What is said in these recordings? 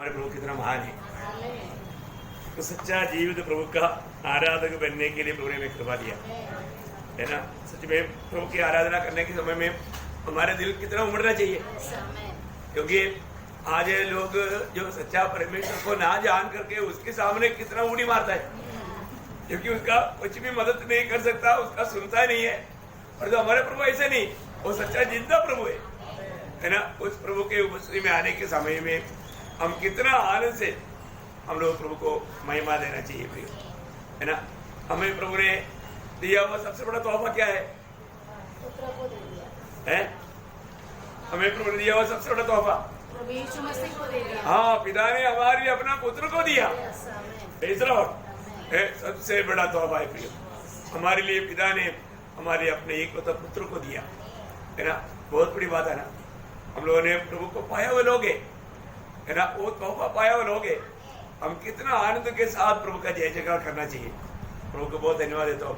हमारे प्रभु कितना महान है। तो सच्चा जीवित प्रभु का आराधक बनने के लिए प्रभु ने हमें कृपा दिया है ना। सच में प्रभु की आराधना करने के समय में हमारे दिल कितना उमड़ना चाहिए, क्योंकि आज लोग जो सच्चा परमेश्वर को ना जान करके उसके सामने कितना उड़ी मारता है, क्योंकि उसका कुछ भी मदद नहीं कर सकता, उसका सुनता नहीं है। और जो हमारे प्रभु ऐसे नहीं, वो सच्चा जिंदा प्रभु है ना। उस प्रभु के उपस्थिति में आने के समय में हम कितना आनंद से हम लोग प्रभु को महिमा देना चाहिए प्रिय, है ना। हमें प्रभु ने दिया हुआ सबसे बड़ा तोहफा क्या है? हमें प्रभु ने दिया हुआ सबसे बड़ा तोहफा हाँ, पिता ने हमारे लिए अपना पुत्र को दिया। सबसे बड़ा तोहफा है प्रिय, हमारे लिए पिता ने हमारे अपने एक पुत्र को दिया, है ना। बहुत बड़ी बात है ना। हम लोगों ने प्रभु को पाया हुए लोग है ना, वो तोहफा पाया हुए लोग। हम कितना आनंद के साथ प्रभु का जय जयकार करना चाहिए। प्रभु को बहुत धन्यवाद देता हूँ।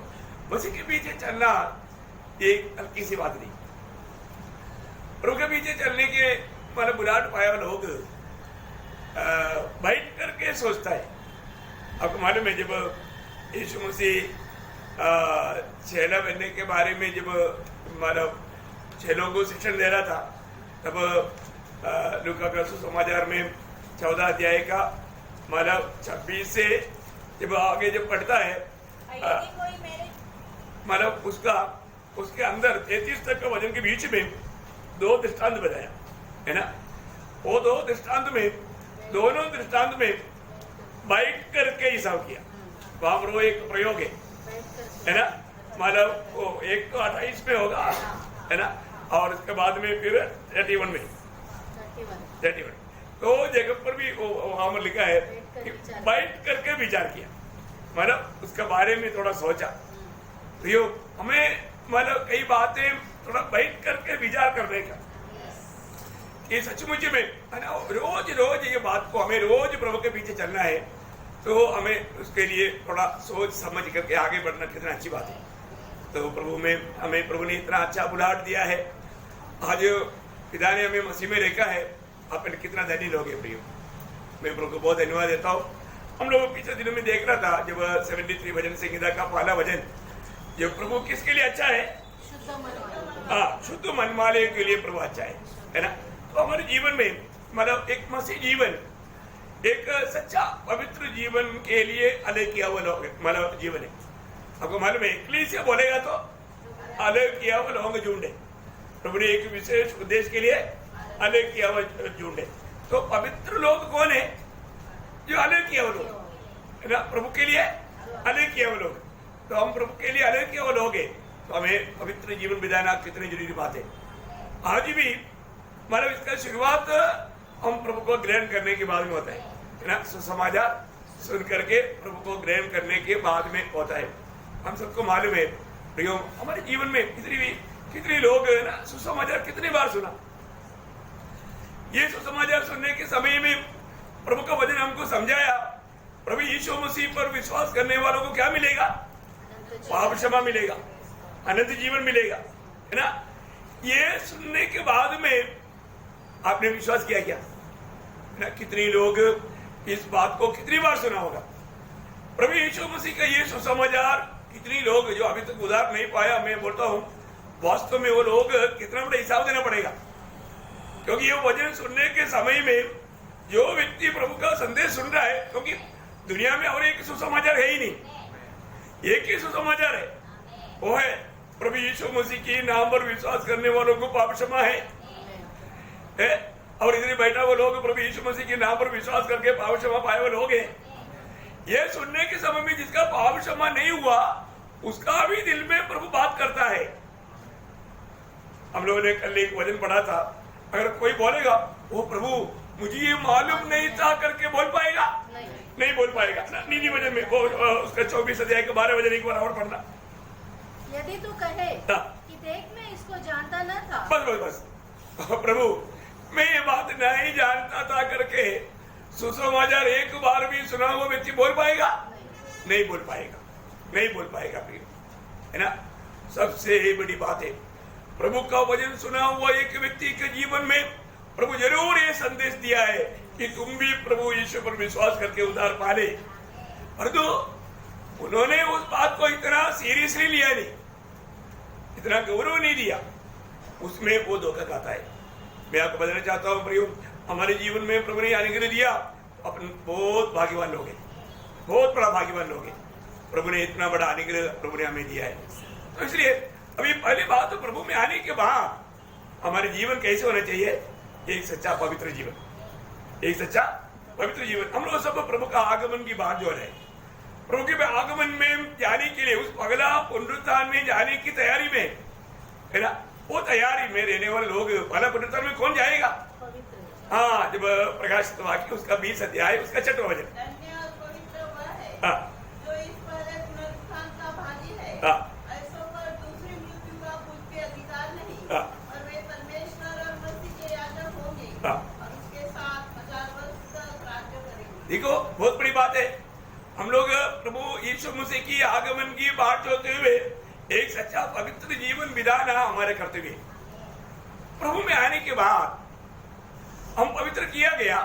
मसीह के पीछे चलना एक हल्की सी बात नहीं। प्रभु के पीछे चलने के मतलब बुलाहट पाया हुआ लोग बैठ करके सोचता है। आपको मालूम है, जब यीशु मसीह चेला बनने के बारे में जब मतलब चेलों को शिक्षण दे रहा था, तब लूका का सुसमाचार में 14 अध्याय का मतलब 26 से जब आगे जब पढ़ता है, मतलब उसके अंदर 33 तक का वजन के बीच में 2 दृष्टांत बताया, है ना। वो 2 दृष्टांत में, दोनों दृष्टांत में बैठ करके हिसाब किया। वहां पर वो एक प्रयोग है ना। मतलब वो एक तो 28 में होगा, है ना, और उसके बाद में फिर 31 में 31 तो जगह पर भी वहां पर लिखा है कि बैठ करके विचार किया, मतलब उसके बारे में थोड़ा सोचा। तो हमें मतलब कई बातें थोड़ा बैठ करके विचार करने का, ये सचमुच में है ना। रोज रोज ये बात को हमें रोज प्रभु के पीछे चलना है, तो हमें उसके लिए थोड़ा सोच समझ करके आगे बढ़ना कितना अच्छी बात है। तो प्रभु में हमें प्रभु ने इतना अच्छा बुलाहट दिया है। आज पिता ने हमें मसीह में रखा है, अपन कितना धनी लोग हैं प्रियो। मैं प्रभु को बहुत धन्यवाद देता हूँ। हम लोग पिछले दिनों में देख रहा था, जब 73 भजन संहिता का पहला भजन, जब प्रभु किसके लिए अच्छा है? शुद्ध मन वाले के लिए प्रभु अच्छा है ना। तो हमारे जीवन में मतलब एक मसीह जीवन, एक सच्चा पवित्र जीवन के लिए अलग किया हुआ मतलब जीवन है। आपको मालूम है, इक्लीसिया बोलेगा तो अलग किया हुआ लोग झुंड है। प्रभु ने एक विशेष उद्देश्य के लिए अलग किया हुआ झुंड है। तो पवित्र लोग कौन है? जो अलग किया हुआ लोग, है ना, प्रभु के लिए अलग किया हुआ लोग। तो हम प्रभु के लिए अलग किया हुआ लोग है, तो हमें पवित्र जीवन बिताना कितनी जरूरी बात है। आज भी मतलब इसका शुरुआत हम प्रभु को ग्रहण करने के बाद में होता है ना। सुसमाचार सुन करके प्रभु को ग्रहण करने के बाद में होता है। हम सबको मालूम है प्रियो, हमारे जीवन में कितने लोग है ना सुसमाचार कितनी बार सुना। ये सुसमाचार सुनने के समय में प्रभु का वचन हमको समझाया। प्रभु यीशु मसीह पर विश्वास करने वालों को क्या मिलेगा? पाप क्षमा मिलेगा, अनंत जीवन मिलेगा, है ना। ये सुनने के बाद में आपने विश्वास किया क्या? ना कितने लोग इस बात को कितनी बार सुना होगा? प्रभु यीशु मसीह का ये सुसमाचार कितने लोग जो अभी तक उधार नहीं पाया, मैं बोलता हूँ वास्तव में वो लोग कितना बड़ा हिसाब देना पड़ेगा। क्योंकि ये वचन सुनने के समय में जो व्यक्ति प्रभु का संदेश सुन रहा है, क्योंकि दुनिया में और एक सुसमाचार है ही नहीं, एक ही सुसमाचार है, वो है प्रभु यीशु मसीह के नाम पर विश्वास करने वालों को पाप क्षमा है। और इधर बैठा हुआ लोग प्रभु यीशु मसीह के नाम पर विश्वास करके पाप क्षमा पाए हुए लोग हैं। ये सुनने के समय में जिसका पाप क्षमा नहीं हुआ, उसका भी दिल में प्रभु बात करता है। हम लोगों ने कल एक वचन पढ़ा था, अगर कोई बोलेगा वो प्रभु मुझे ये मालूम नहीं था करके बोल पाएगा? नहीं बोल पाएगा ना। नीति वचन में वो उसका 24 अध्याय के 12 वचन एक बार और पढ़ना। यदि तू कहे कि देख मैं इसको जानता न था, बस प्रभु मैं ये बात नहीं जानता था करके सुसमाचार एक बार भी सुना हुआ व्यक्ति बोल पाएगा? नहीं बोल पाएगा, नहीं बोल पाएगा प्रिय, है ना। सबसे बड़ी बात है प्रभु का वचन सुना हुआ एक व्यक्ति के जीवन में प्रभु जरूर ये संदेश दिया है कि तुम भी प्रभु यीशु पर विश्वास करके उद्धार पा ले, परंतु उन्होंने उस बात को इतना सीरियसली लिया नहीं, इतना गौरव नहीं दिया, उसमें वो धोखा खाता है। मैं आपको बताना चाहता हूँ प्रियो, हमारे जीवन में प्रभु ने अनुग्रह दिया, अपन बहुत भाग्यवान लोग हैं, बहुत बड़ा भाग्यवान लोग हैं। प्रभु ने इतना बड़ा अनुग्रह प्रभु ने हमें दिया है। तो इसलिए अभी पहली बात तो प्रभु में आने के बाद हमारे जीवन कैसे होना चाहिए, एक सच्चा पवित्र जीवन, एक सच्चा पवित्र जीवन। हम लोग सब प्रभु का आगमन की बात जो है, प्रभु के आगमन में जाने के लिए, उस अगला पुनरुत्थान में जाने की तैयारी में है ना, वो तैयारी में रहने वाले लोग, पहला पुनरुत्थान में कौन जाएगा? हाँ, जब प्रकाशित वाक्य उसका 20 अध्याय उसका 6वां वचन, जो इस पहले पुनरुत्थान का भागी है, ऐसों पर दूसरी मृत्यु का कुछ भी अधिकार नहीं, और वे परमेश्वर और मसीह के याजक होंगे और उसके साथ 1000 वर्ष तक राज्य करेंगे। देखो बहुत बड़ी बात है। हम लोग प्रभु यीशु मसीह की आगमन की बात होते हुए एक सच्चा पवित्र जीवन बिताना हमारे कर्तव्य है। प्रभु में आने के बाद हम पवित्र किया गया,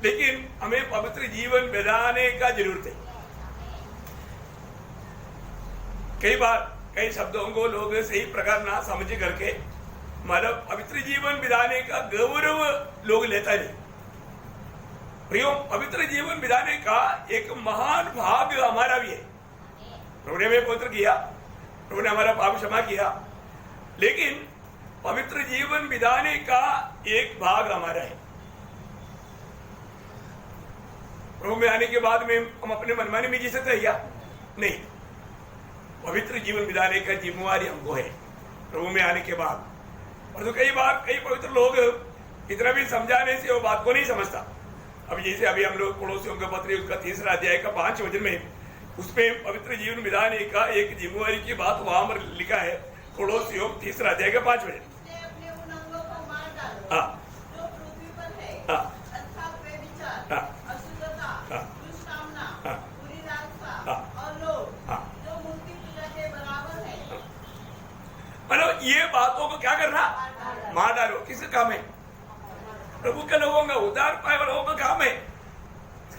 लेकिन हमें पवित्र जीवन बिताने का जरूरत है। कई बार कई शब्दों को लोग सही प्रकार ना समझ करके मतलब पवित्र जीवन बिताने का गौरव लोग लेता नहीं। प्रियो, पवित्र जीवन बिताने का एक महान भाग हमारा भी है। प्रभु ने हमें पवित्र किया, प्रभु ने हमारा पाप क्षमा किया, लेकिन पवित्र जीवन बिताने का एक भाग हमारा है। प्रभु में आने के बाद में हम अपने मनमानी में जी सकते हैं क्या? नहीं, पवित्र जीवन बिताने का जिम्मेवारी हमको है प्रभु में आने के बाद। और तो कई बार कई पवित्र लोग इतना भी समझाने से वो बात को नहीं समझता। अब जैसे अभी हम लोग पड़ोसियों का पत्र उसका 3 अध्याय का 5 वचन में उसमें पवित्र जीवन बिताने का एक जिम्मेवारी की बात वहां पर लिखा है। पड़ोसियों 3 अध्याय का 5 वचन, अपने उन अंगों को मार डालो जो पृथ्वी पर है, अर्थात व्यभिचार, अशुद्धता, दुष्कामना, बुरी लालसा और लोभ जो मूर्ति पूजा के बराबर है। मतलब ये बातों को क्या करना? मार डालो। किसका काम है? प्रभु के लोगों का, उद्धार पाए वाले लोगों का काम है।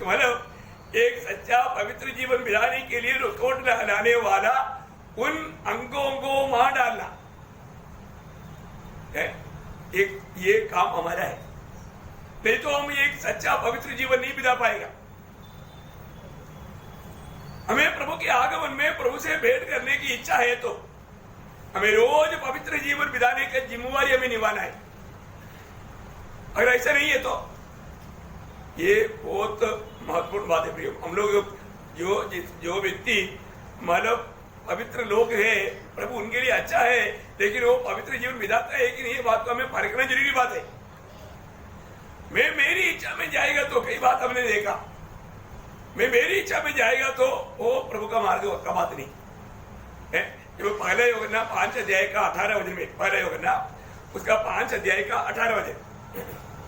मतलब एक सच्चा पवित्र जीवन बिताने के लिए रुकावट लाने वाला उन अंगों को मार डालना है, एक ये काम हमारा है। नहीं तो हम एक सच्चा पवित्र जीवन नहीं बिता पाएगा। हमें प्रभु के आगमन में प्रभु से भेंट करने की इच्छा है तो हमें रोज पवित्र जीवन बिताने की जिम्मेवारी हमें निभाना है। अगर ऐसा नहीं है तो ये बहुत महत्वपूर्ण बात है प्रियो। हम लोग जो व्यक्ति मतलब पवित्र लोग हैं, प्रभु उनके लिए अच्छा है, लेकिन वो पवित्र जीवन बिताता है कि नहीं, ये बात को हमें परखना जरूरी बात है। मैं मेरी इच्छा में जाएगा तो कई बात हमने देखा, मैं मेरी इच्छा में जाएगा तो वो प्रभु का मार्ग का बात नहीं है। जो पहला योगना 5 अध्याय का 18 वचन में, पहला योगना उसका 5 अध्याय का 18 वचन,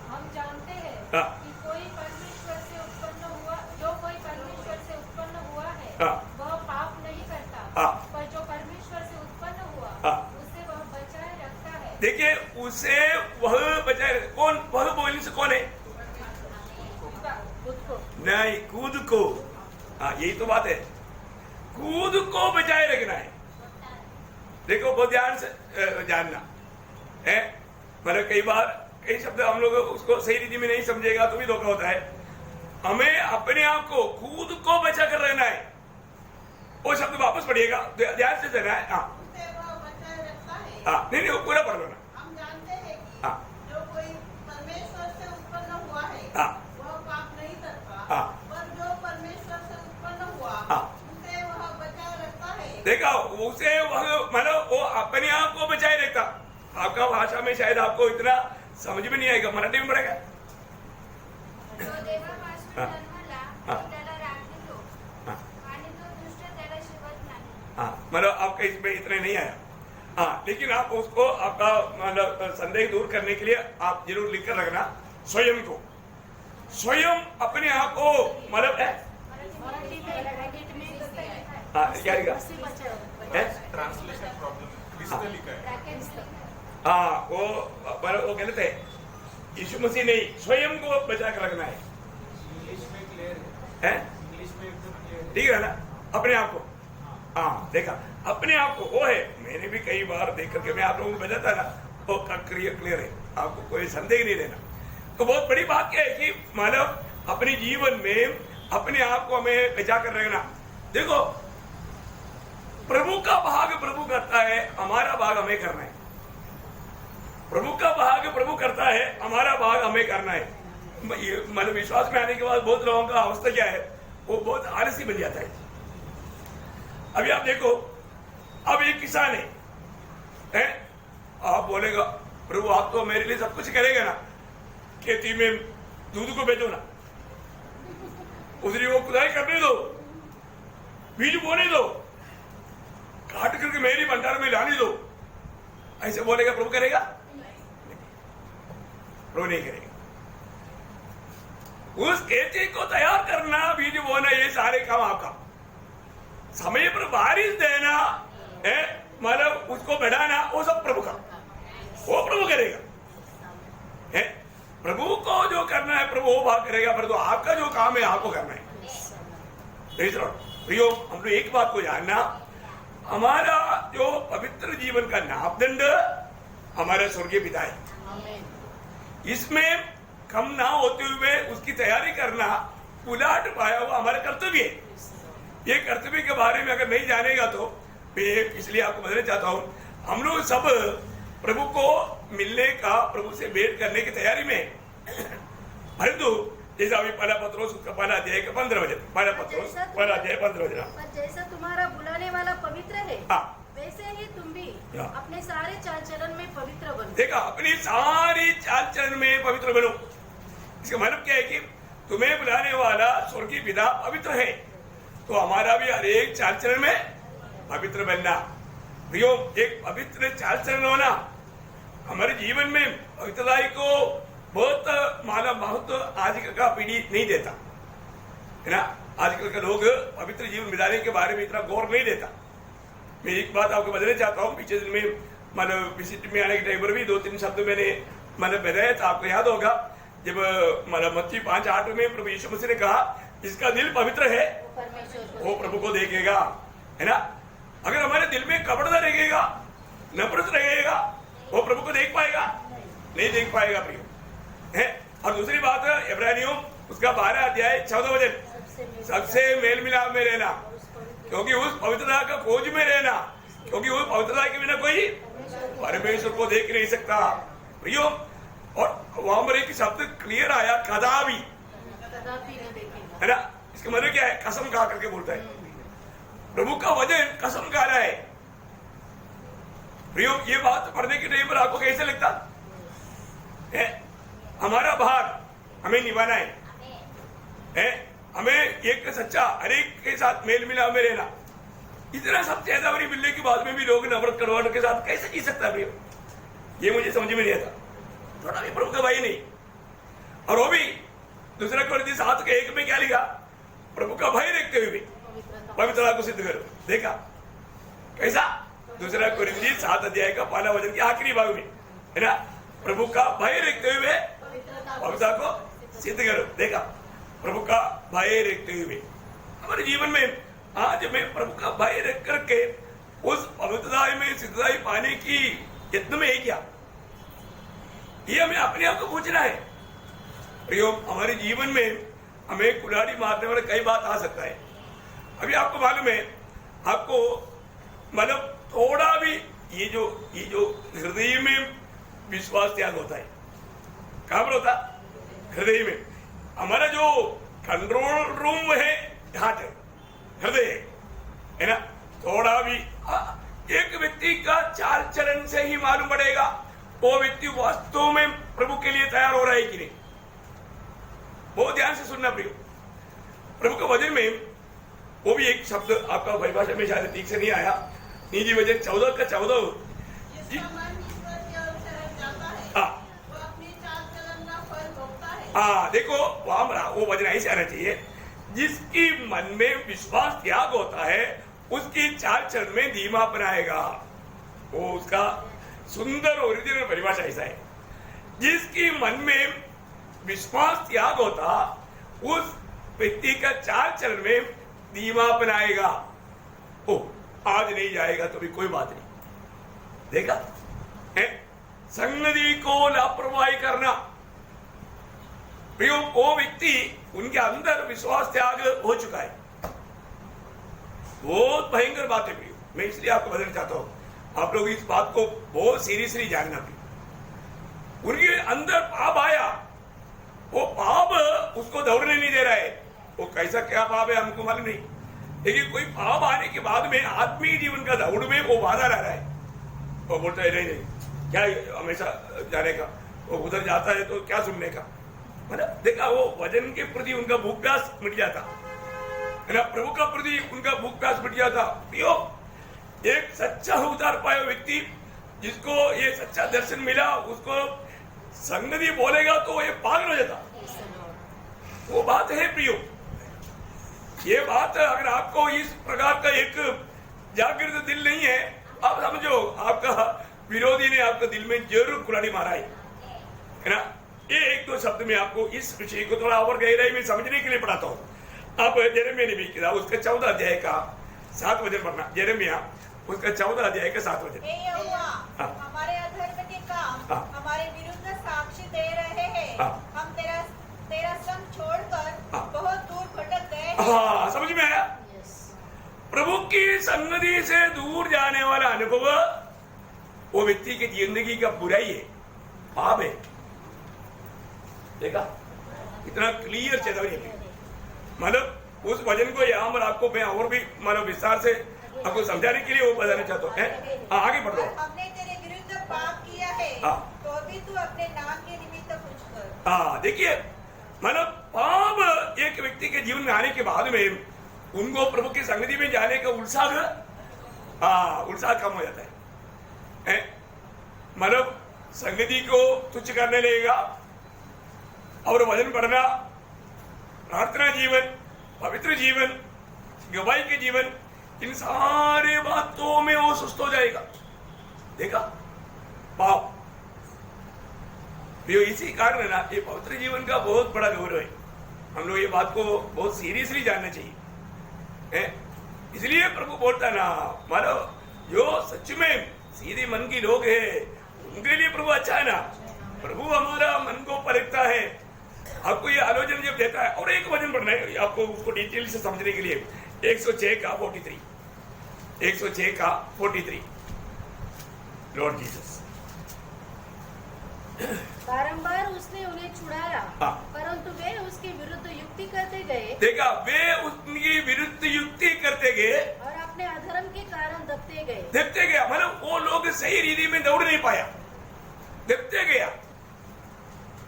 हम जानते हैं कि कोई परमेश्वर से उत्पन्न हुआ, जो कोई परमेश्वर से उत्पन्न हुआ है वह पाप नहीं करता, पर जो परमेश्वर से उत्पन्न हुआ उसे वह बचाए रखता है। देखिए, उसे वह बचाए, कौन वह बोलने से कौन है? नहीं, खुद को। हाँ, यही तो बात है, खुद को बचाए रखना है। देखो बहुत ध्यान से जानना है। मतलब कई बार कई शब्द हम लोग उसको सही रीति में नहीं समझेगा तो भी धोखा होता है। हमें अपने आप को खुद को बचा कर रहना है। वो शब्द वापस पढ़िएगा, ध्यान से देना है। हाँ, नहीं, वो पूरा पढ़ लो ना। हम जानते हैं कि जो कोई परमेश्वर से उत्पन्न हुआ है वह पाप नहीं करता, पर जो परमेश्वर से उत्पन्न हुआ उसे वह बचाए रखता है। देखा, उसे वह मतलब वो अपने आप को बचाए रखता। आपका भाषा में शायद आपको इतना समझ में नहीं आएगा, मराठी में पड़ेगा। मतलब आपका इसमें इतना नहीं आया। हाँ, लेकिन आप उसको आपका मतलब संदेह दूर करने के लिए आप जरूर लिख कर रखना, स्वयं को, स्वयं अपने आप को मतलब है। हाँ, क्या लिखा? ट्रांसलेशन प्रॉब्लम लिखा है। हाँ, वो गलत है। यीशु मसीह नहीं, स्वयं को बचा कर रखना है। इंग्लिश में क्लियर हैं? इंग्लिश में एकदम क्लियर ठीक है ना? अपने आप को, हाँ देखा, अपने आप को वो है। मैंने भी कई बार देख करके मैं आप लोगों को बताता ना, वो क्लियर है, आपको कोई संदेह नहीं लेना। तो बहुत बड़ी बात क्या है कि मानव अपने जीवन में अपने आप को हमें बचा कर रखना। देखो, प्रभु का भाग प्रभु करता है, हमारा भाग हमें करना है। प्रभु का भाग प्रभु करता है, हमारा भाग हमें करना है। मतलब विश्वास में आने के बाद बहुत लोगों का अवस्था क्या है, वो बहुत आलसी बन जाता है। अभी आप देखो, अब एक किसान है, आप बोलेगा प्रभु आप तो मेरे लिए सब कुछ करेगा ना, खेती में दूध को बेचो ना, उसरी वो खुदाई करने दो, बीज बोने दो, काट करके मेरी भंडार में लाने दो, ऐसे बोलेगा प्रभु करेगा? प्रभु नहीं करेगा। उस खेती को तैयार करना, बीज बोना, ये सारे काम आपका। समय पर बारिश देना है, मतलब उसको बढ़ाना, वो सब प्रभु का, वो प्रभु करेगा। है प्रभु को जो करना है प्रभु वो भाग करेगा, पर तो आपका जो काम है आपको करना है। प्रियो, हम लोग एक बात को जानना, हमारा जो पवित्र जीवन का नापदंड हमारा स्वर्गीय पिता है। इसमें कम ना होते हुए उसकी तैयारी करना उलाट पाया हुआ हमारा कर्तव्य है। ये कर्तव्य के बारे में अगर नहीं जानेगा तो मैं इसलिए आपको बताना चाहता हूँ, हम लोग सब प्रभु को मिलने का, प्रभु से भेंट करने की तैयारी में, परंतु जैसा अभी पहला पत्रोस उसका पहला अध्याय का 15 वचन, पहला पत्रोस पहला अध्याय 15 वचन, जैसा तुम्हारा बुलाने वाला पवित्र है, वैसे ही तुम भी अपने सारे चाल चलन में पवित्र बनो। देखा, अपनी सारी चाल चलन में पवित्र बनो। इसका मतलब क्या है कि तुम्हें बुलाने वाला स्वर्गीय पिता पवित्र है, तो हमारा भी हर एक चाल चलन में पवित्र बनना। प्रियो, एक पवित्र चाल चलन होना हमारे जीवन में पवित्रता को बहुत माना महत्व आजकल का पीढ़ी नहीं देता है ना। आजकल के लोग पवित्र जीवन बिताने के बारे में इतना गौर नहीं देता। मैं एक बात आपको बताना चाहता हूँ, पीछे दिन में मतलब विजिट में आने के टाइम पर भी 2-3 शब्द मैंने मतलब बताया था, आपको याद होगा, जब मतलब मत्ती 5:8 में प्रभु यीशु मसीह ने कहा जिसका दिल पवित्र है वो प्रभु को देखेगा, है ना। अगर हमारे दिल में कपड़ा रहेगा, नफरत रहेगा, वो प्रभु को देख पाएगा? नहीं देख पाएगा प्रियो, है। और दूसरी बात, इब्रानियों उसका 12 अध्याय 14 वचन, सबसे मेल मिलाप में रहना, क्योंकि उस पवित्रता का खोज में रहना, क्योंकि उस पवित्रता के बिना कोई परमेश्वर को देख नहीं सकता प्रियो। और वहां पर एक शब्द क्लियर आया, कदापि, है ना। इसका मतलब क्या है? कसम खा करके बोलता है। प्रभु का वचन कसम खा रहा है प्रियो। ये बात पढ़ने के टाइम पर आपको कैसे लगता है? हमारा भाग हमें निभाना है, हमें एक सच्चा हर एक के साथ मेल मिलाप में रहना। इतना सब चेतावनी मिलने के बाद में भी लोग नफरत करवाने के साथ कैसे जी सकता है? ये मुझे समझ में नहीं आता। थोड़ा भी प्रभु का भाई नहीं। और वो भी दूसरा कोरिन्थियों 7:1 में क्या लिखा? प्रभु का भय रखते हुए भी पवित्रता को सिद्ध करो। देखा कैसा? दूसरा कोरिन्थियों 7 अध्याय का पहला वचन के आखिरी भाग में, है ना, प्रभु का भय रखते हुए पवित्रता को सिद्ध करो। देखा, प्रभु का भय रखते हुए हमारे जीवन में आज हमें प्रभु का भय रख करके उस पवित्रता में सिद्धता पाने की यत्न में है क्या? ये हमें अपने आप को पूछना है प्रियो। हमारे जीवन में हमें कुल्हाड़ी मारने वाले कई बात आ सकता है। अभी आपको मालूम है, आपको मतलब थोड़ा भी ये जो हृदय में विश्वास त्याग होता है, कहां पर होता? हृदय में। हमारा जो कंट्रोल रूम है हार्ट है, हृदय है ना। थोड़ा भी एक व्यक्ति का चाल चलन से ही मालूम पड़ेगा वो व्यक्ति वास्तव में प्रभु के लिए तैयार हो रहा है कि नहीं। बहुत ध्यान से सुनना प्रियो। प्रभु के वचन में वो भी एक शब्द आपका परिभाषा में शायद ठीक से नहीं आया, नीति वचन 14 का 14। हाँ देखो, वहां वो वचन ऐसे आना चाहिए, जिसकी मन में विश्वास त्याग होता है उसकी चाल चलन में धीमा बनाएगा। वो उसका सुंदर ओरिजिनल परिभाषा ऐसा है। जिसकी मन में विश्वास त्याग होता उस व्यक्ति का चाल चलन में धीमापन आएगा। ओ आज नहीं जाएगा तो भी कोई बात नहीं, देखा संगति को लापरवाही करना। वो व्यक्ति उनके अंदर विश्वास त्याग हो चुका है, बहुत भयंकर बात है प्रियो। मैं इसलिए आपको बताना चाहता हूं, आप लोग इस बात को बहुत सीरियसली जानना प्रियो। उनके अंदर पाप आया, वो पाप उसको दौड़ने नहीं दे रहा है। वो कैसा क्या पाप है हमको मालूम नहीं, लेकिन कोई पाप आने के बाद में आत्मीय जीवन का दौड़ में वो बाधा ला रहा है। वो बोलता है नहीं नहीं क्या हमेशा जाने का, वो उधर जाता है तो क्या सुनने का। मतलब देखा, वो वजन के प्रति उनका भूख प्यास मिट जाता है ना, प्रभु का प्रति उनका भूख प्यास मिट जाता। प्रियो, एक सच्चा उतार पाया व्यक्ति जिसको ये सच्चा दर्शन मिला, उसको संगति बोलेगा तो ये पागल हो जाता। वो बात है प्रियो, ये बात अगर आपको इस प्रकार का एक जागृत दिल नहीं है, आप समझो आपका विरोधी ने आपके दिल में जरूर कुल्हाड़ी मारा है ना। ये एक दो शब्द में आपको इस विषय को थोड़ा और गहराई में समझने के लिए पढ़ाता हूँ। आप यिर्मयाह नबी की उसका 14 अध्याय का 7 वचन पढ़ना। यिर्मयाह उसका 14 अध्याय का 7 वचन। हमारे अधर्म के काम हमारे विरुद्ध साक्षी दे रहे हैं, हम तेरा संग छोड़कर बहुत दूर भटक गए। हाँ, समझ में आया। प्रभु की संगति से दूर जाने वाला अनुभव वो व्यक्ति की जिंदगी का बुराई है, पाप है। देखा इतना क्लियर चेतावनी है। मतलब उस वचन को यहाँ पर आपको मैं और भी मतलब विस्तार से आपको समझाने के लिए वो बताना चाहता हूँ। आगे बढ़ो। हमने तेरे विरुद्ध पाप किया है, तो भी तू अपने नाम के निमित्त कुछ कर। हाँ, देखिए मतलब पाप एक व्यक्ति के जीवन में आने के बाद में उनको प्रभु की संगति में जाने का उत्साह कम हो जाता है। मतलब संगति को तुच्छ करने लगेगा और वजन बढ़ना, प्रार्थना जीवन, पवित्र जीवन, गवाही के जीवन, इन सारे बातों में वो सुस्त हो जाएगा। देखा पाप। इसी कारण है ना, ये पवित्र जीवन का बहुत बड़ा गौरव है। हम लोग ये बात को बहुत सीरियसली जानना चाहिए। इसलिए प्रभु बोलता ना, मानो जो सच में सीधे मन की लोग हैं उनके लिए प्रभु अच्छा है ना। प्रभु हमारा मन को परखता है, आपको ये आलोचना जब देता है। और एक वचन पढ़ना है आपको, उसको डिटेल से समझने के लिए 106 का 43, 106 का 43। लॉर्ड जीसस बारंबार उसने उन्हें छुड़ाया, परंतु वे उसके विरुद्ध युक्ति करते गए। देखा, वे उनकी विरुद्ध युक्ति करते गए और अपने अधर्म के कारण दबते गया। मतलब वो लोग सही रीति में दौड़ नहीं पाया, दबते गया।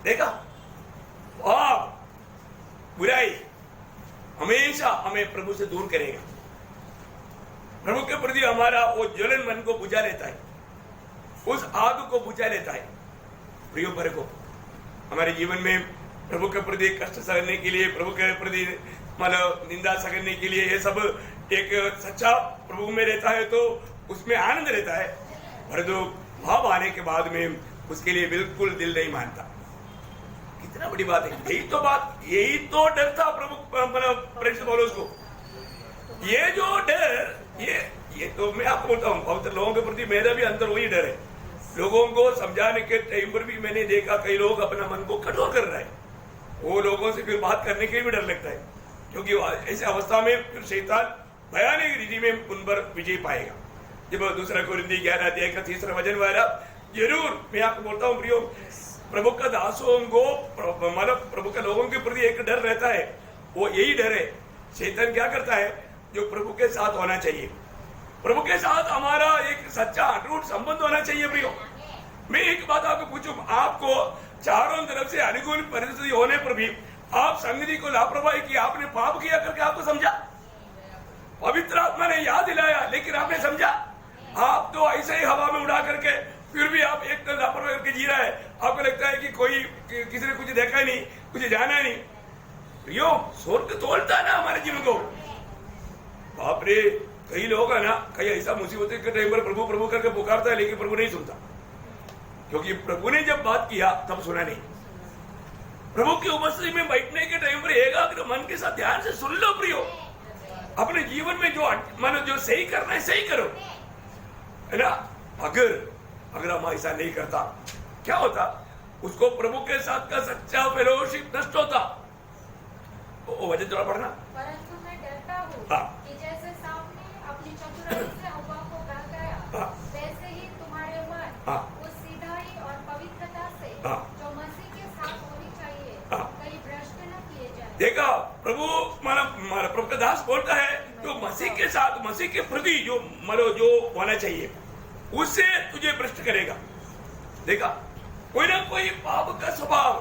देखा, बुराई हमेशा हमें प्रभु से दूर करेगा। प्रभु के प्रति हमारा वो ज्वलन मन को बुझा लेता है, उस आग को बुझा लेता है। प्रियो पर को हमारे जीवन में प्रभु के प्रति कष्ट सहने के लिए, प्रभु के प्रति मतलब निंदा सहने के लिए, ये सब एक सच्चा प्रभु में रहता है तो उसमें आनंद रहता है। पर जो भाव आने के बाद में उसके लिए बिल्कुल दिल नहीं मानता। कितना बड़ी बात है। यही तो डर था प्रभु प्रेरित पौलुस को। ये जो डर, ये तो मैं आपको बोलता हूँ, पवित्र लोगों के प्रति मेरा भी अंदर वही डर है। लोगों को समझाने के टाइम पर भी मैंने देखा कई लोग अपना मन को कठोर कर रहे हैं। वो लोगों से फिर बात करने के लिए भी डर लगता है, क्योंकि ऐसी अवस्था में फिर शैतान भयानक रीति में उन पर विजय पाएगा। जब दूसरा कोरिन्थी 11 अध्याय का 3 वचन वाला, जरूर मैं आपको बोलता हूँ प्रियो, प्रभु का दासों को मतलब प्रभु के लोगों के प्रति एक डर रहता है। वो यही डर है। शैतान क्या करता है, जो प्रभु के साथ होना चाहिए, प्रभु के साथ हमारा एक सच्चा अटूट संबंध होना चाहिए। प्रियो, मैं एक बात आपको पूछूं, आपको चारों तरफ से अनुकूल परिस्थिति होने पर भी आप संगति को लापरवाही की, आपने पाप किया करके आपको समझा, पवित्र आत्मा ने याद दिलाया लेकिन आपने समझा। आप तो ऐसे ही हवा में उड़ा करके फिर भी आप एक लापरवाही करके जी रहा है। आपको लगता है कि कोई किसी ने कुछ देखा नहीं, कुछ जाना नहीं। यो स्वर्ग तोड़ता ना हमारे जीवन को। बाप रे, कई लोग है ना, कई ऐसा मुसीबत के टाइम पर प्रभु प्रभु करके पुकारता है लेकिन प्रभु नहीं सुनता। क्योंकि प्रभु ने जब बात किया तब सुना नहीं। प्रभु की उपस्थिति में बैठने के टाइम पर एकाग्र मन के साथ ध्यान से सुन लो प्रियो। अपने जीवन में जो मानो जो सही करना है सही करो, है ना। अगर हम ऐसा नहीं करता क्या होता, उसको प्रभु के साथ का सच्चा फेलोशिप नष्ट होता। वो वजह थोड़ा पढ़ना। परंतु मैं डरता हूँ कि जैसे सांप ने अपनी चतुराई से हवा को बहकाया, वैसे ही तुम्हारे मन उस सीधाई और पवित्रता से जो मसीह के साथ होनी चाहिए कहीं भ्रष्ट न किए जाए। देखा प्रभु माना प्रभु का दास बोलता है जो मसीह के साथ, मसीह के प्रति जो जो होना चाहिए उससे तुझे भ्रष्ट करेगा। देखा, कोई ना कोई पाप का स्वभाव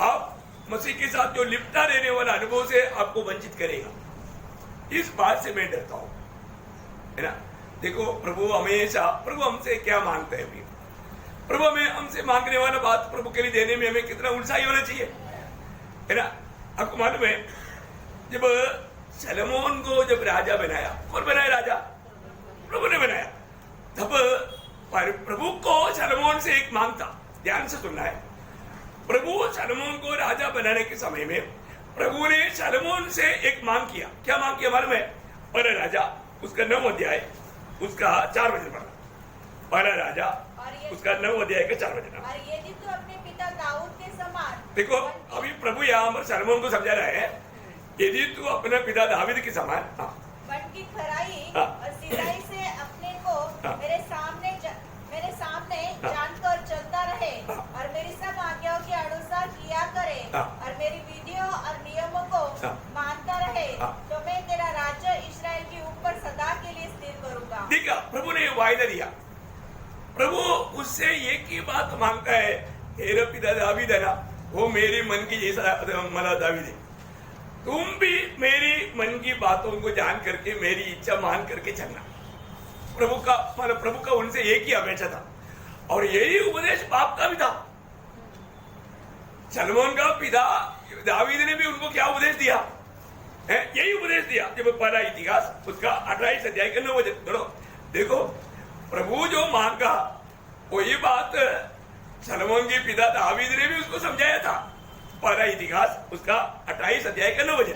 आप मसीह के साथ जो लिपटा रहने वाला अनुभव से आपको वंचित करेगा। इस बात से मैं डरता हूं, है ना। देखो प्रभु हमसे क्या मांगता है अभी। प्रभु हमें हमसे मांगने वाला बात प्रभु के लिए देने में हमें कितना उत्साही होना चाहिए, है ना। आपको मालूम है जब सलोमोन को जब राजा बनाया, कौन बनाया राजा? प्रभु ने बनाया। तब प्रभु को सलोमोन से एक मांग था, ध्यान से सुनना है। प्रभु सलोमोन को राजा बनाने के समय में प्रभु ने सलोमोन से एक मांग किया। क्या मांग किया मालूम है? पहला राजा उसका 9 अध्याय उसका 4 वचन पढ़ना। पहला राजा उसका 9 अध्याय का 4 वचन। और यदि तू अपने पिता दाऊद के समान, देखो अभी प्रभु यहाँ पर सलोमोन को समझा रहा है, यदि तू अपने पिता दाऊद के समान मन की खराई और सिधाई से अपने को मेरे सामने जानकर चलता रहे और मेरी सब आज्ञाओं के अनुसार किया करे और मेरी विधियों और नियमों को मानता रहे, तो मैं तेरा राज्य इस्राएल के ऊपर सदा के लिए स्थिर करूंगा। देखा, प्रभु ने वायदा दिया। प्रभु उससे एक ही बात मांगता है, तेरा पिता दावीद है ना, वो मेरे मन की जैसा मला दावीद है। तुम भी मेरी मन की बातों को जान करके मेरी इच्छा मान करके चलना। प्रभु का उनसे एक ही अपेक्षा था और यही उपदेश बाप का भी था। सलोमोन का पिता दावीद ने भी उनको क्या उपदेश दिया है? यही उपदेश दिया। जब पहला इतिहास उसका 28 अध्याय का 9 वचन देखो, प्रभु जो मांगा वही बात सलोमोन के पिता दावीद ने भी उसको समझाया था। पहला इतिहास उसका 28 अध्याय का 9 वचन।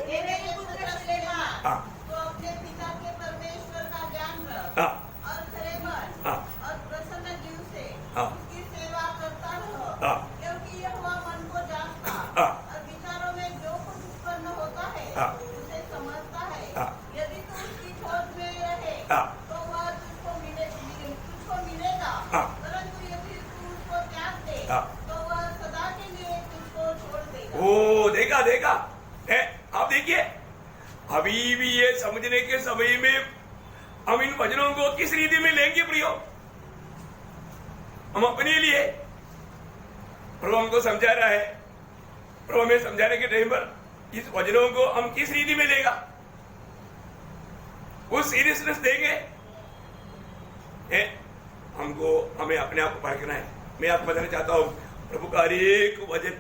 तो अपने पिता के परमेश्वर का ज्ञान रख और खरे मन और प्रसन्न जीव से उसकी सेवा करता रहो, क्योंकि यहोवा मन को जानता और विचारों में जो कुछ उत्पन्न होता है उसे समझता है। यदि तू उसकी खोज में रहे तो वह तुझको मिलेगा, परंतु यदि तू उसको त्याग दे तो वह सदा के लिए तुझको छोड़ देगा। ओ देखा आप देखिए, अभी भी ये समझने के समय में हम इन वचनों को किस रीति में लेंगे प्रियो? हम अपने लिए प्रभु हमको समझा रहा है, प्रभु हमें समझाने के टाइम पर इस वचनों को हम किस रीति में लेगा, वो सीरियसनेस देंगे। हमें अपने आप को परखना है। मैं आपको बताना चाहता हूं, प्रभु का हर एक वचन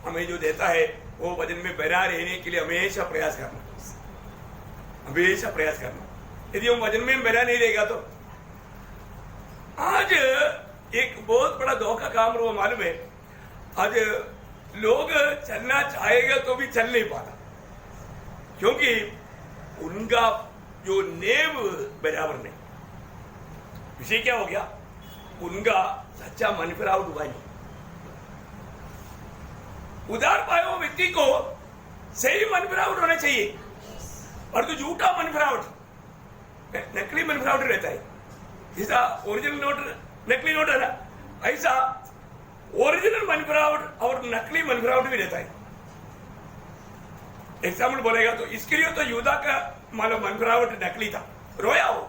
हमें जो देता है वो वचन में बना रहने के लिए हमेशा प्रयास करना। यदि हम वचन में बना नहीं रहेगा तो आज एक बहुत बड़ा धोखा काम रहा मालूम है। आज लोग चलना चाहेगा तो भी चल नहीं पाता, क्योंकि उनका जो नेम बराबर नहीं। विषय क्या हो गया? उनका सच्चा मन फिरावट हुआ नहीं। उदार पाए हुए व्यक्ति को सही मन फिरावट होना चाहिए, और तो झूठा मन फिरावट, नकली मन फिरावट रहता है। जैसा ओरिजिनल नोट नकली नोट है ना, ऐसा ओरिजिनल मन फिरावट और नकली मन फिरावट भी रहता है। एग्जाम्पल बोलेगा तो इसके लिए तो यूदा का मानो मन फिरावट नकली था, रोया हो,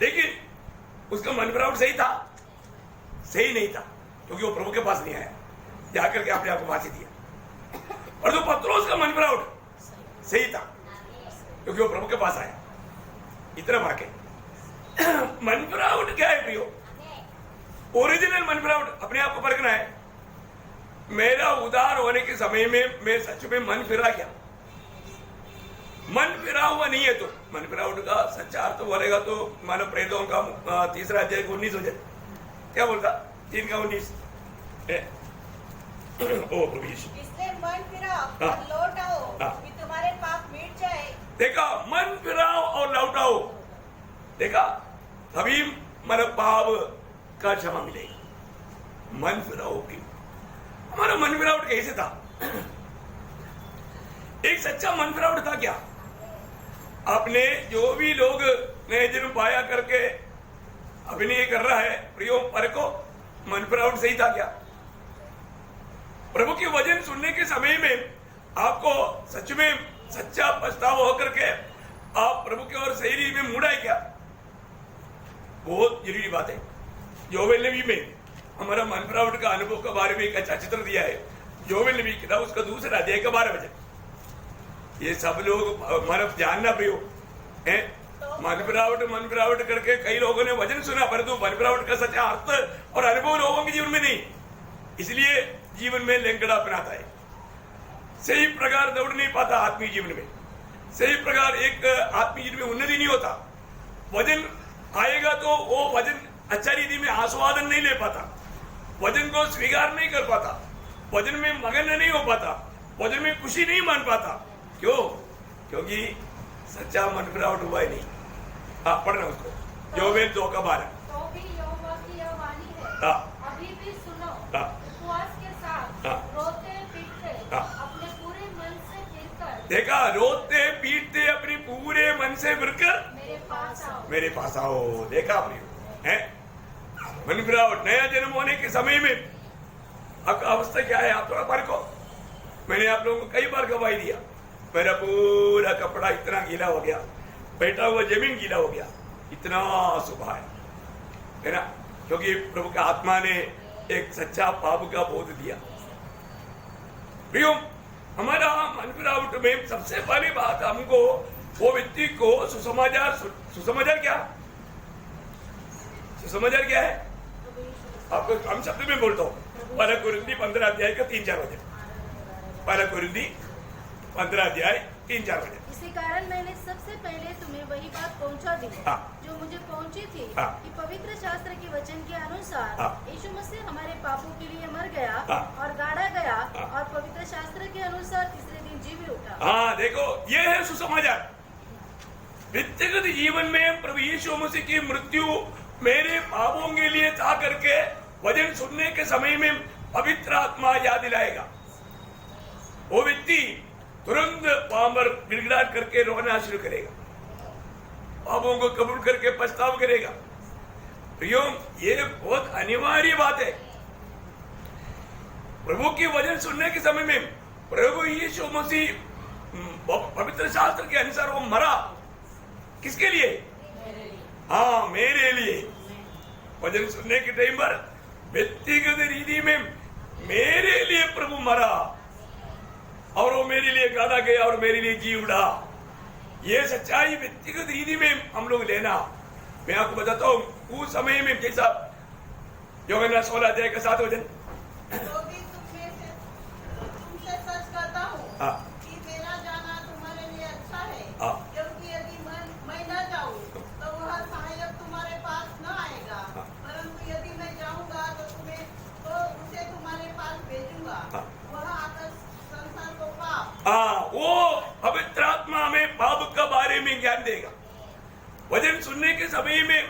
लेकिन उसका मन फिरावट सही था? सही नहीं था, क्योंकि वो प्रभु के पास नहीं आया, जाकर के अपने आप को फांसी दिया। और जो पत्रोस का मन फिरावट सही था, क्योंकि वो प्रभु के पास आया। इतना फर्क है। मन फिरावट क्या है प्रियो? ओरिजिनल मन फिरावट अपने आप को परखना है। मेरा उदार होने के समय में मैं सच में मन फिरा क्या? मन फिरा हुआ नहीं है तो मन फिरावट का सच्चा अर्थ बोलेगा तो मानो प्रेरितों का 3 अध्याय 19 हो जाए। क्या बोलता 3 का 19 ओ प्रभु यीशु इसलिए मन फिराओ हाँ। और लौट आओ हाँ। कि तुम्हारे पाप मिट जाए। देखा, मन फिराओ और लौटाओ, देखा तभी मन पाप का क्षमा मिलेगा। मन फिराओ की हमारा मन फिरावट कैसे था? एक सच्चा मन फिरावट था क्या? आपने जो भी लोग नए जन्म पाया करके अभिनय कर रहा है प्रियो पर को, मन फिरावट सही था क्या? प्रभु के वचन सुनने के समय में आपको सच में सच्चा पछतावा होकर के आप प्रभु के और सही में मुड़ा है क्या? बहुत जरूरी बात है। योवेल नबी में हमारा मन फिरावट का अनुभव के बारे में एक अच्छा चित्र दिया है। योवेल नबी किताब उसका 2 अध्याय का 12 वचन। ये सब लोग हमारा जानना प्रियो है। मन फिरावट करके कई लोगों ने वचन सुना, परंतु मन फिरावट का सच्चा अर्थ और अनुभव लोगों के जीवन में नहीं, इसलिए जीवन में लंगड़ा अपनाता है। सही प्रकार दौड़ नहीं पाता आत्मीय जीवन में, सही प्रकार एक आत्मीय जीवन में उन्नति नहीं होता। वजन आएगा तो वो वजन अच्छा रीति में आस्वादन नहीं ले पाता, वजन को स्वीकार नहीं कर पाता, वजन में मगन नहीं हो पाता, वजन में खुशी नहीं मान पाता। क्यों? क्योंकि सच्चा मन फिरावट हुआ ही नहीं। हाँ, पढ़ना उसको योवेल 2 का 12। तो भी यहोवा की यह वाणी है, हाँ। अभी भी सुनो, हाँ। उपवास के साथ हाँ। रोते पीटते हाँ। अपने पूरे मन से फिरकर देखा, रोते पीटते अपनी पूरे मन से फिरकर मेरे पास आओ। देखा आपने है मन फिरावट। नया जन्म होने के समय में आपका अवस्था क्या है? आप थोड़ा परखो। मैंने आप लोगों को कई बार गवाही दिया, मेरा पूरा कपड़ा इतना गीला हो गया, बैठा हुआ जमीन गीला हो गया, इतना सुबह है ना, क्योंकि प्रभु का आत्मा ने एक सच्चा पाप का बोध दिया। प्रियो, हमारा मन फिरावट में सबसे पहली बात हमको वो व्यक्ति को सुसमाचार क्या? सुसमाचार क्या है? आपको हम शब्द में बोलता हूँ। 1 कोरिन्थी 15 अध्याय का 3-4 वचन। 1 कोरिन्थी 15 अध्याय 3-4 वचन। इसी कारण मैंने सबसे पहले तुम्हें वही बात पहुंचा दी हाँ। जो मुझे पहुंची थी, हाँ। कि पवित्र शास्त्र के वचन के अनुसार हाँ। यीशु मसीह हमारे पापों के लिए मर गया हाँ। और गाड़ा गया हाँ। और पवित्र शास्त्र के अनुसार तीसरे दिन जी भी उठा। हाँ, देखो ये है सुसमाचार। व्यक्तिगत जीवन में प्रभु यीशु मसीह की मृत्यु मेरे पापों के लिए था करके वचन सुनने के समय में पवित्र आत्मा याद दिलाएगा। वो व्यक्ति तुरंत वहां पर गिड़गिड़ाहट करके रोना शुरू करेगा, पापों को कबूल करके पछतावा करेगा। प्रियो, ये बहुत अनिवार्य बात है। प्रभु की वचन सुनने के समय में प्रभु यीशु मसीह पवित्र शास्त्र के अनुसार वो मरा। किसके लिए? हाँ, मेरे लिए। वचन सुनने के टाइम पर व्यक्तिगत रीति में मेरे लिए प्रभु मरा और वो मेरे लिए गाड़ा गया और मेरे लिए जी उड़ा। ये सच्चाई व्यक्तिगत रीति में हम लोग लेना। मैं आपको बताता हूँ उस समय में जैसा यूहन्ना 16 अध्याय का 7 वचन। तो भी तुमसे सच कहता हूँ हाँ। कि मेरा जाना तुम्हारे लिए अच्छा है। हाँ। क्योंकि यदि मैं न जाऊँ तो वह सहायक तुम्हारे पास न आएगा, हाँ। परंतु यदि मैं जाऊँगा तो उसे तुम्हारे पास भेजूंगा। हाँ। वह आकर संसार को पाप। हाँ, वो पवित्र आत्मा हमें पाप का बारे में ज्ञान देगा। वचन सुनने के समय में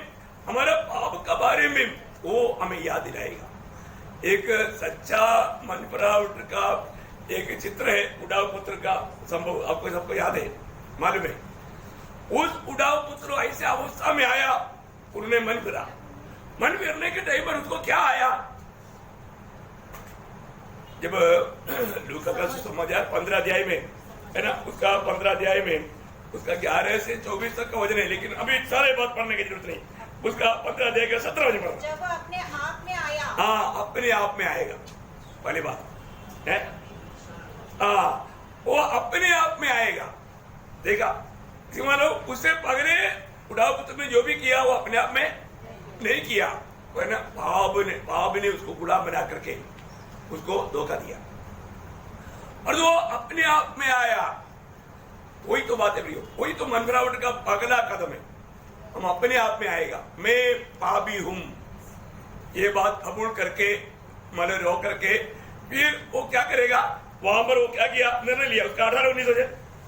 हमारा पाप का बारे में वो हमें याद दिलाएगा। एक सच्चा मन फिरावट का एक चित्र है उड़ाव पुत्र का संभव, आपको सबको याद है, मालूम है। उस उड़ाव पुत्र ऐसे अवस्था में आया, उन्होंने मन फिरा। मन फिरने के टाइम पर उसको क्या आया? जब लूका का सुसमाचार 15 अध्याय में है ना, उसका 15 अध्याय में उसका 11 से 24 तक का वचन है, लेकिन अभी सारे बात पढ़ने की जरूरत नहीं। उसका 15 अध्याय का 17 वचन पढ़ो। जब अपने आप में आया। हाँ, अपने आप में आएगा, पहली बात है। हाँ, वो अपने आप में आएगा। देखा, मानो उससे पगड़े उड़ाव पुत्र ने जो भी किया वो अपने आप में नहीं किया, वरना पाप ने उसको गुलाम बना करके उसको धोखा दिया और जो अपने आप में आया। वही तो बात है प्रियो, वही तो मन फिरावट का पगला कदम है। हम अपने आप में आएगा, मैं पापी हूं, ये बात कबूल करके मतलब रो करके फिर वो क्या करेगा, वहां पर वो क्या किया, निर्णय लिया उसका 18-19 बजे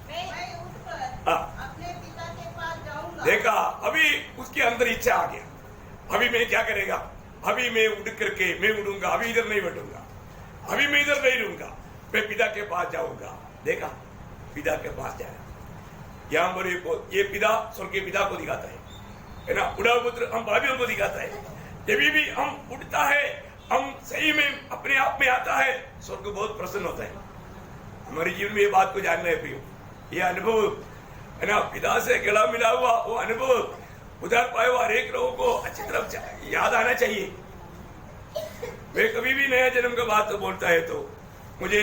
मैं उठकर हाँ। अपने पिता के पास जाऊंगा। देखा, अभी उसके अंदर इच्छा आ गया, अभी मैं क्या करेगा, अभी मैं उठ करके मैं उड़ूंगा, अभी इधर नहीं बैठूंगा, अभी मैं इधर नहीं रहूंगा, मैं पिता के पास जाऊंगा। देखा, पिता के पास जाया। यहाँ पर ये पिता स्वर्ग के पिता को दिखाता है ना, बुढ़ा पुत्र हम भाइयों को दिखाता है। जब भी हम उठता है, हम सही में अपने आप में आता है, स्वर्ग बहुत प्रसन्न होता है। हमारे जीवन में ये बात को जानना है प्रियो, ये अनुभव है ना, पिता से गला मिला हुआ वो अनुभव उधर पाए हुआ हर एक लोगों को अच्छी तरफ याद आना चाहिए। मैं कभी भी नया जन्म का बात तो बोलता है तो मुझे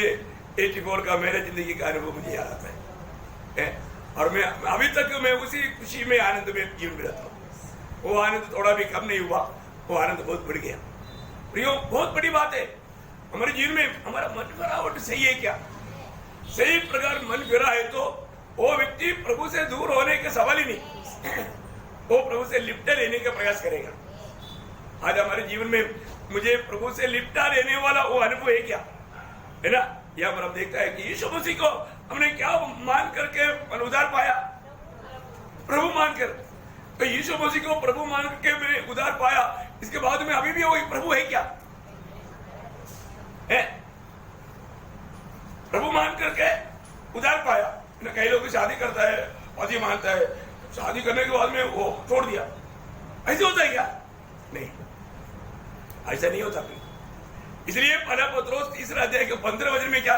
84 का मेरे जिंदगी का अनुभव मुझे याद आता है और मैं अभी तक मैं उसी खुशी में आनंद में जीवन में रहता हूँ। वो आनंद थोड़ा भी कम नहीं हुआ, वो आनंद बहुत बढ़ गया। प्रियो, बहुत बड़ी बात है हमारे जीवन में, हमारा मन फिरावट सही है क्या, सही प्रकार मन फिरा है तो वो व्यक्ति प्रभु से दूर होने के सवाल ही नहीं, वो प्रभु से लिपटा लेने का प्रयास करेगा। आज हमारे जीवन में मुझे प्रभु से लिपटा लेने वाला वो अनुभव है क्या, है ना। यहाँ पर हम देखता है कि यीशु मसीह को हमने क्या मान करके उद्धार पाया, प्रभु मानकर। तो यीशु मसीह को प्रभु मान के मैं उद्धार पाया, इसके बाद में अभी भी वो प्रभु है क्या, है प्रभु मान करके उद्धार पाया ना। कई लोग शादी करता है, पति मानता है, शादी करने के बाद में वो छोड़ दिया, ऐसे होता है क्या, नहीं ऐसा नहीं होता। इसलिए पहला पत्रोस 3 अध्याय के 15 वचन में क्या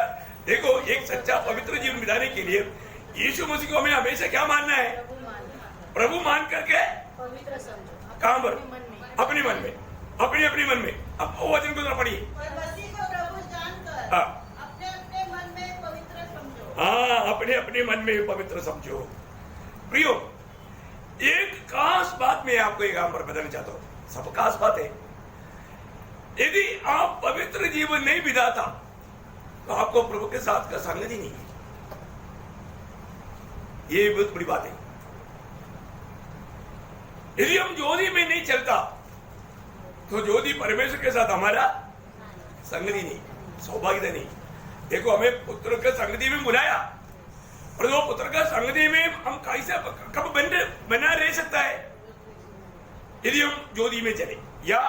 देखो, एक सच्चा पवित्र जीवन बिताने के लिए यीशु मसीह को हमें हमेशा क्या मानना है, प्रभु मान करके पवित्र समझो। कहां पर, अपने मन में, अपनी मन में। अब वो वचन को जरा पढ़िए। और मसीह को प्रभु जानकर हाँ। अपने मन में पवित्र समझो। हाँ, अपने मन में पवित्र समझो। प्रियो, एक खास बात मैं आपको एक पर बताना चाहता हूँ, सब खास बात है। यदि आप पवित्र जीवन नहीं बिताता तो आपको प्रभु के साथ का संगति नहीं है, ये बहुत बड़ी बात है। यदि हम ज्योति में नहीं चलता तो ज्योति परमेश्वर के साथ हमारा संगति नहीं, सौभाग्यता नहीं। देखो, हमें पुत्र के संगति में बुलाया, और वो पुत्र का संगति में हम कैसे कब बना रह सकता है, यदि हम ज्योति में चले या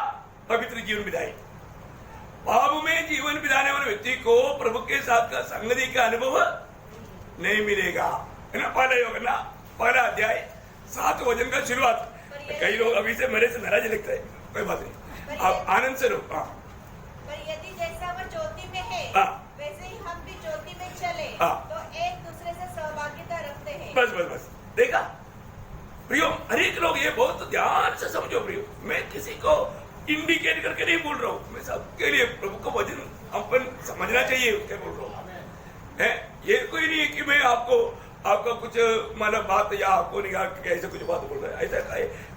पवित्र जीवन बिताए। पाप में जीवन बिताने वाले व्यक्ति को प्रभु के साथ का संगति का अनुभव नहीं मिलेगा, है ना। पहला अध्याय 7 वचन का शुरुआत। कई लोग अभी से मेरे से नाराज लगता है, कोई बात नहीं, आप आनंद से रहो। पर यदि जैसा वो ज्योति में है, वैसे ही हम भी ज्योति में चले तो एक दूसरे से सहभागिता रखते हैं। बस देखा प्रियो, हर एक लोग ये बहुत ध्यान से समझो प्रियो, मैं किसी को इंडिकेट करके नहीं बोल रहा हूँ, मैं सबके लिए प्रभु को वचन अपन समझना चाहिए उसके बोल रहा हूँ। ये कोई नहीं है कि मैं आपका कुछ मतलब बात या आपको निकाल के ऐसे कुछ बात बोल रहा है, ऐसा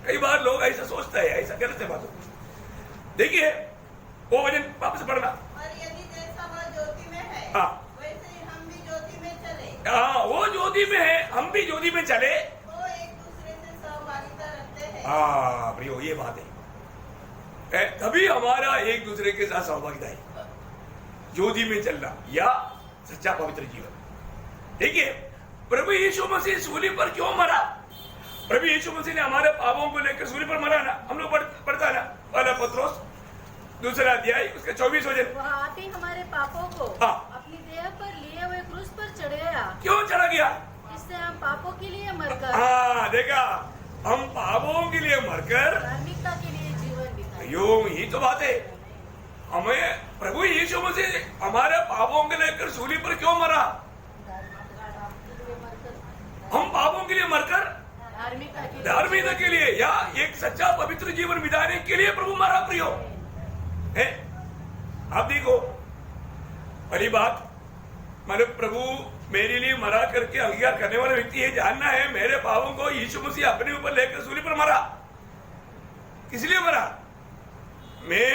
कई बार लोग ऐसा सोचता है, ऐसा गलत है बात। देखिए वो वचन वापस पढ़ना। और यदि जैसा वह ज्योति में है, वैसे ही हम भी ज्योति में चले। हाँ, वो ज्योति में है, हम भी ज्योति में चले, वो एक दूसरे से सहभागिता रखते हैं। हाँ प्रियो, ये बात है, तभी हमारा एक दूसरे के साथ सहभागिता है, ज्योति में चलना या सच्चा पवित्र जीवन। देखिए, प्रभु यीशु मसीह सूली पर क्यों मरा, प्रभु यीशु मसीह ने हमारे पापों को लेकर सूली पर मरा ना, हम लोग पढ़ता ना, पहला पत्रोस 2 अध्याय उसके 24 वचन। वह आप ही हमारे पापों को अपनी देह पर लिए हुए क्रूस पर चढ़ गया। क्यों चढ़ा गया, इससे हम पापों के लिए मरकर, हाँ देखा, हम पापों के लिए मरकर धार्मिकता के लिए जीवन बिताए। यही तो बात है, हमें प्रभु यीशु मसीह हमारे पापों के लेकर सूली पर क्यों मरा, हम पापों के लिए मरकर धार्मिकता के लिए या एक सच्चा पवित्र जीवन बिताने के लिए प्रभु मरा। प्रियो है, आप देखो पहली बात, मतलब प्रभु मेरे लिए मरा करके अंगीकार करने वाला व्यक्ति ये जानना है मेरे पापों को यीशु मसीह अपने ऊपर लेकर सूली पर मरा। किस लिए मरा, मैं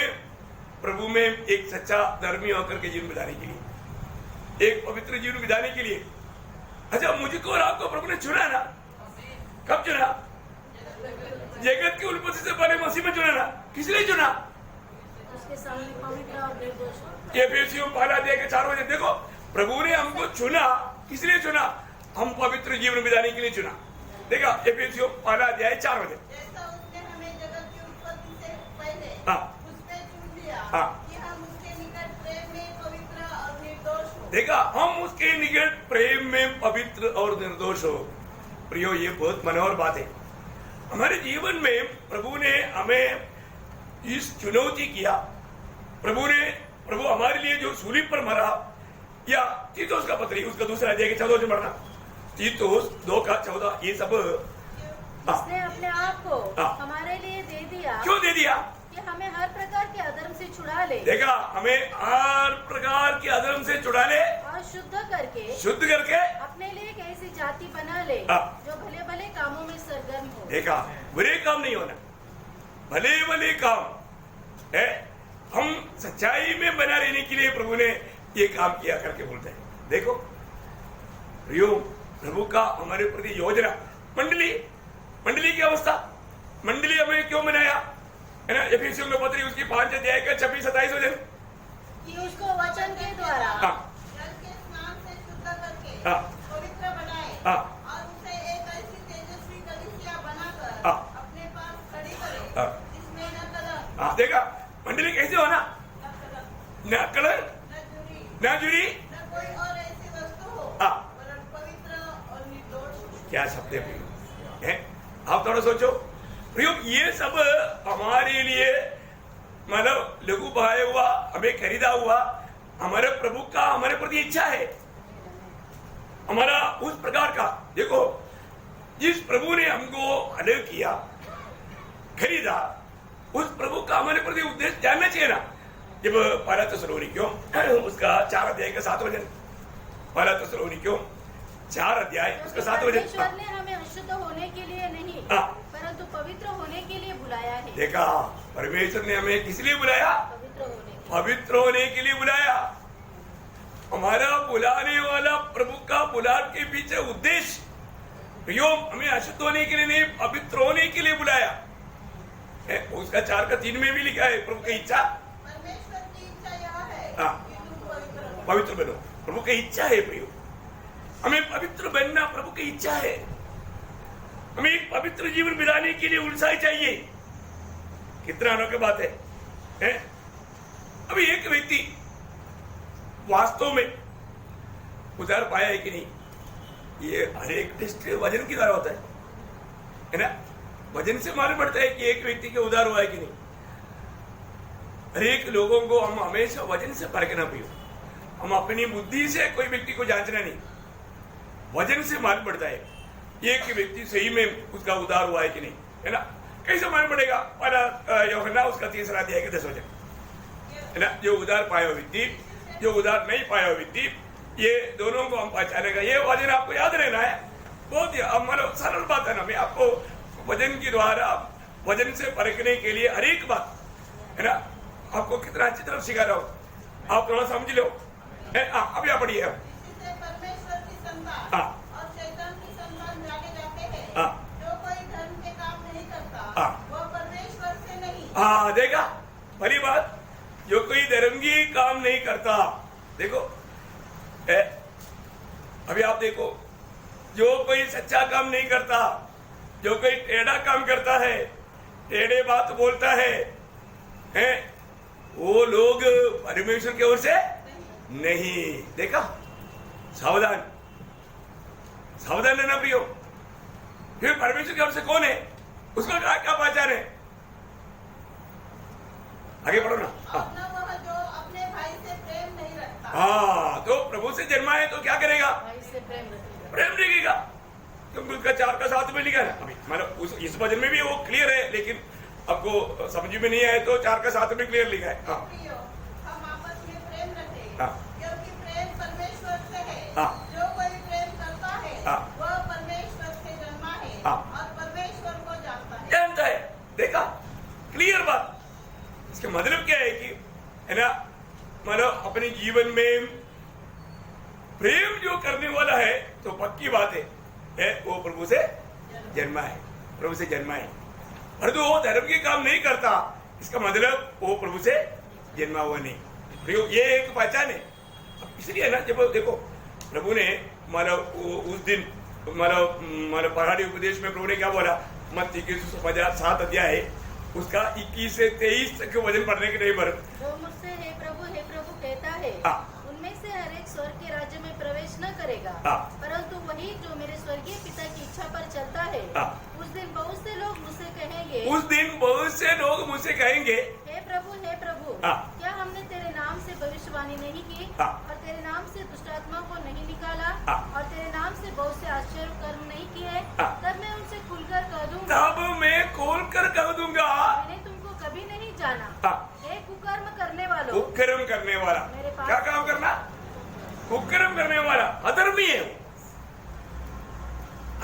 प्रभु में एक सच्चा धर्मी होकर के जीवन बिताने के लिए, एक पवित्र जीवन बिताने के लिए। अच्छा, मुझको और आपको प्रभु ने चुना ना, कब चुना, जगत की उत्पत्ति से पहले मसीह में चुना ना। किस लिए चुना, उसके सामने पवित्र और निर्दोष हो। एफिसियों पहला अध्याय के 4 वचन देखो, प्रभु ने हमको चुना, किसलिए चुना? हम पवित्र जीवन बिताने के लिए चुना। देखा एफिसियों पहला अध्याय 4 वचन। जैसा उसने हमें जगत की उत्पत्ति से पहले हाँ। उसमें चुन लिया हाँ। कि हम उसके निकट प्रेम में पवित्र और निर्दोष हो। देखा, हम उसके निकट प्रेम में पवित्र और निर्दोष हो। प्रियो, ये बहुत मनोहर बात है। हमारे जीवन में प्रभु ने हमें इस चुनौती किया। प्रभु हमारे लिए जो सूली पर मरा, या तीतोस का पत्री उसका दूसरा अध्याय के 14 से मरना, तीतोस 2:14, ये सब जिसने अपने आप को हाँ। हमारे लिए दे दिया, क्यों दे दिया? कि हमें हर प्रकार के अधर्म से छुड़ा ले देखा, हमें हर प्रकार के अधर्म से छुड़ा ले और शुद्ध करके अपने लिए एक ऐसी जाति बना ले हाँ। जो भले भले कामों में सरगर्म हो। देखा, बुरे काम नहीं होना, भले भले काम है। हम सच्चाई में बना रहने के लिए प्रभु ने ये काम किया करके बोलते हैं। देखो प्रियो, प्रभु का हमारे प्रति योजना, मंडली की अवस्था, मंडली हमें क्यों बनाया है ना? एफिसियों में पत्री उसकी 5 अध्याय का 26-27 वचन, कि उसको वचन के द्वारा हाँ, जल के स्नान से शुद्ध करके हाँ, पवित्र बनाए हाँ, और उसे एक ऐसी तेजस्वी कलीसिया बनाकर हाँ, अपने पास खड़ी करे हाँ, जिसमें न कलंक हाँ। देखा, मंडली कैसे होना? न न कलंक कलंक, न न जुड़ी, न कोई और ऐसी वस्तु हो हाँ। वरन पवित्र और निर्दोष हो। क्या शब्द है प्रियो, है? आप थोड़ा सोचो प्रियो, ये सब हमारे लिए मतलब लघु बहाया हुआ, हमें खरीदा हुआ हमारे प्रभु का हमारे प्रति इच्छा है, हमारा उस प्रकार का। देखो, जिस प्रभु ने हमको अलग किया, खरीदा, उस प्रभु का हमारे प्रति उद्देश्य जानना चाहिए ना। जब पहला थिस्सलुनीकियों उसका 4 अध्याय का 7 वचन, पहला थिस्सलुनीकियों 4 अध्याय उसका 7 वचन। परमेश्वर ने हमें अशुद्ध होने के लिए नहीं हाँ। परंतु पवित्र होने के लिए बुलाया है। देखा, परमेश्वर ने हमें किस लिए बुलाया? पवित्र होने के लिए बुलाया। हमारा बुलाने वाला प्रभु का बुलाने के पीछे उद्देश्य, प्रियो, हमें अशुद्ध होने के लिए नहीं, पवित्र होने के लिए बुलाया है। उसका 4:3 में भी लिखा है, प्रभु की इच्छा, परमेश्वर की इच्छा यह है हाँ। कि तुम पवित्र हो। पवित्र बनो। प्रभु की इच्छा है प्रियो, हमें पवित्र बनना प्रभु की इच्छा है। हमें एक पवित्र जीवन बिताने के लिए उत्साह चाहिए। कितना अनोखी बात है? अभी एक व्यक्ति वास्तव में उधार पाया है कि नहीं, ये हर एक टेस्ट वजन की द्वारा होता है ना? वजन से मालूम पड़ता है कि एक व्यक्ति के उधार हुआ है कि नहीं। हर एक लोगों को हम हमेशा वजन से परखना पियो। हम अपनी बुद्धि से कोई व्यक्ति को जांचना नहीं, वजन से मालूम पड़ता है एक व्यक्ति सही में उसका उधार हुआ है कि नहीं, है ना? कैसे मालूम पड़ेगा? पहला यूहन्ना उसका 3 अध्याय के 10 वचन, है ना? जो उधार पाया व्यक्ति, जो उधार नहीं पाया व्यक्ति, ये दोनों को हम पहचानेगा। ये वजन आपको याद रहना है। बहुत ही मतलब सरल बात है ना। मैं आपको वजन के द्वारा, वजन से परखने के लिए हर एक बात, है ना, आपको कितना अच्छी तरह सिखा रहा हूं। आप थोड़ा समझ लो। अभी आप पढ़िए। इससे परमेश्वर की संतान हाँ। और शैतान की संतान जाने जाते हैं। हाँ। जो कोई धर्म के काम नहीं करता, हाँ। वह परमेश्वर से नहीं। हाँ, देखा, भली बात। जो कोई धर्मगी काम नहीं करता, देखो अभी आप देखो, जो कोई सच्चा काम नहीं करता, जो कोई टेढ़ा काम करता है, टेढ़े बात बोलता है, वो लोग परमेश्वर की ओर से नहीं। देखा, सावधान, सावधान रहना प्रियो। फिर परमेश्वर की ओर से कौन है, उसका क्या पहचान है? आगे बढ़ो ना। हाँ, और न वह जो अपने भाई से प्रेम नहीं रखता। हाँ, तो प्रभु से जन्मा है तो क्या करेगा? भाई से प्रेम रखेगा। प्रेम रखेगा। क्योंकि उसका 4:7 में लिखा है। अभी मतलब इस वचन में भी वो क्लियर है, लेकिन आपको समझ में नहीं आए तो 4:7 में क्लियर लिखा है। हाँ, प्रियो, हम आपस में प्रेम रखें, हाँ। क्योंकि प्रेम परमेश्वर से है। हाँ। जो कोई प्रेम करता है, हाँ। वह परमेश्वर से जन्मा है, हाँ। और परमेश्वर को जानता है। जानता है। देखा, क्लियर बात। इसका मतलब क्या है कि, है ना, मतलब अपने जीवन में प्रेम जो करने वाला है तो पक्की बात है वो प्रभु से जन्मा है, प्रभु से जन्मा है। और जो वो धर्म के काम नहीं करता, इसका मतलब वो प्रभु से जन्मा हुआ नहीं। ये एक पहचान है। इसलिए ना जब देखो प्रभु ने मतलब उस दिन मतलब पहाड़ी उपदेश में प्रभु ने क्या बोला, मत्ती के 7 अध्याय है उसका 21 से 23 तक वचन पढ़ने के टाइम पर जो मुझसे हे प्रभु कहता है उनमें से हर एक स्वर्ग के राज्य में प्रवेश न करेगा, परंतु वही जो मेरे स्वर्गीय पिता की इच्छा पर चलता है। उस दिन बहुत से लोग मुझसे कहेंगे हे प्रभु क्या हमने तेरे नाम से भविष्यवाणी नहीं की और तेरे नाम से दुष्टात्मा को नहीं निकाला और तेरे नाम से बहुत से आश्चर्य कर्म नहीं किए? तब मैं उनसे खुलकर कह दूंगा मैंने तुमको कभी नहीं जाना। हे कुकर्म करने वालों, कुकर्म करने वाला मेरे पास क्या काम करना? कुकर्म करने वाला अधर्मी है,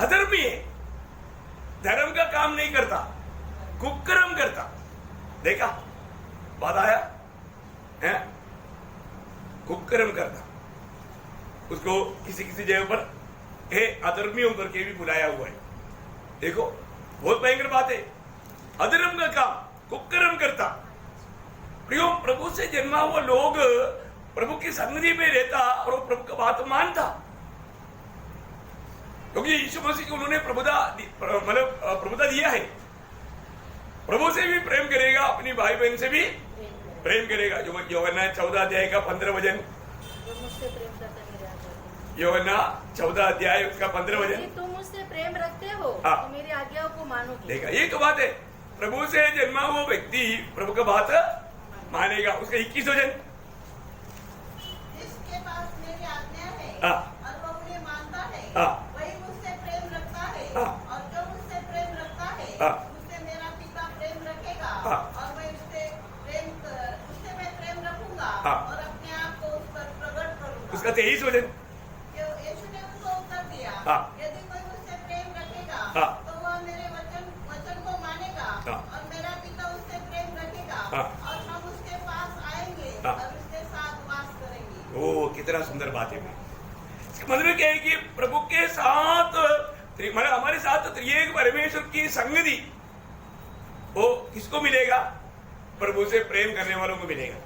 अधर्मी है, धर्म का काम नहीं करता, कुकर्म करता। देखा बात आया है, कुकर्म करता। उसको किसी किसी जगह पर हे अधर्मियों करके भी बुलाया हुआ है। देखो बहुत भयंकर बात है, अधर्म का काम कुकर्म करता। प्रियो प्रभु से जन्मा हुआ लोग प्रभु की संगति में रहता और वो प्रभु का बात मानता, क्योंकि यीशु मसीह को उन्होंने प्रभुता दिया है। प्रभु से भी प्रेम करेगा, अपनी भाई बहन से भी प्रेम करेगा। जो यूहन्ना 14 अध्याय का 15 वचन, यूहन्ना 14 अध्याय उसका 15 वचन, तुम मुझसे प्रेम रखते हो तो मेरी आज्ञाओं को मानोगे। देखा ये तो बात है, प्रभु से जन्मा हुआ व्यक्ति प्रभु का बात मानेगा। उसका 21 वचन, जिसके पास मेरी आज्ञा है हाँ। और वो उन्हें मानता है हाँ। वही मुझसे प्रेम रखता है हाँ। और जो मुझसे प्रेम रखता है हाँ। मुझसे मेरा पिता प्रेम रखेगा हाँ। और मैं उससे मैं प्रेम रखूंगा हाँ। और अपने आप को उस पर प्रकट करूंगा। उसका 23 वचन, यीशु ने उसको उत्तर दिया, हाँ। यदि कोई मुझसे प्रेम रखेगा हाँ। तो वह मेरे वचन को मानेगा हाँ। और मेरा पिता उससे प्रेम रखेगा हाँ। और हम उसके पास आएंगे हाँ। और उसके साथ वास करेंगे। ओ कितना सुंदर बात है। इसका मतलब क्या है कि प्रभु के साथ मतलब हमारे साथ त्रिएक परमेश्वर की संगति वो किसको मिलेगा? प्रभु से प्रेम करने वालों को मिलेगा,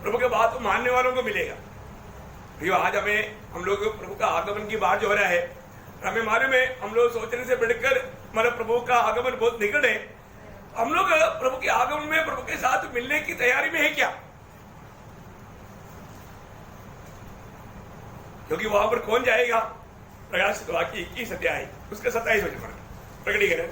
प्रभु के बात मानने वालों को मिलेगा। भैया आज हम लोग प्रभु का आगमन की बात जो हो रहा है, हमें मालूम है हम लोग सोचने से बढ़कर मतलब प्रभु का आगमन बहुत निकट है। हम लोग प्रभु के आगमन में प्रभु के साथ मिलने की तैयारी में है क्या? क्योंकि वहां पर कौन जाएगा? प्रकाशित वाक्य 21 अध्याय उसका 27 वचन पर प्रकटीकरण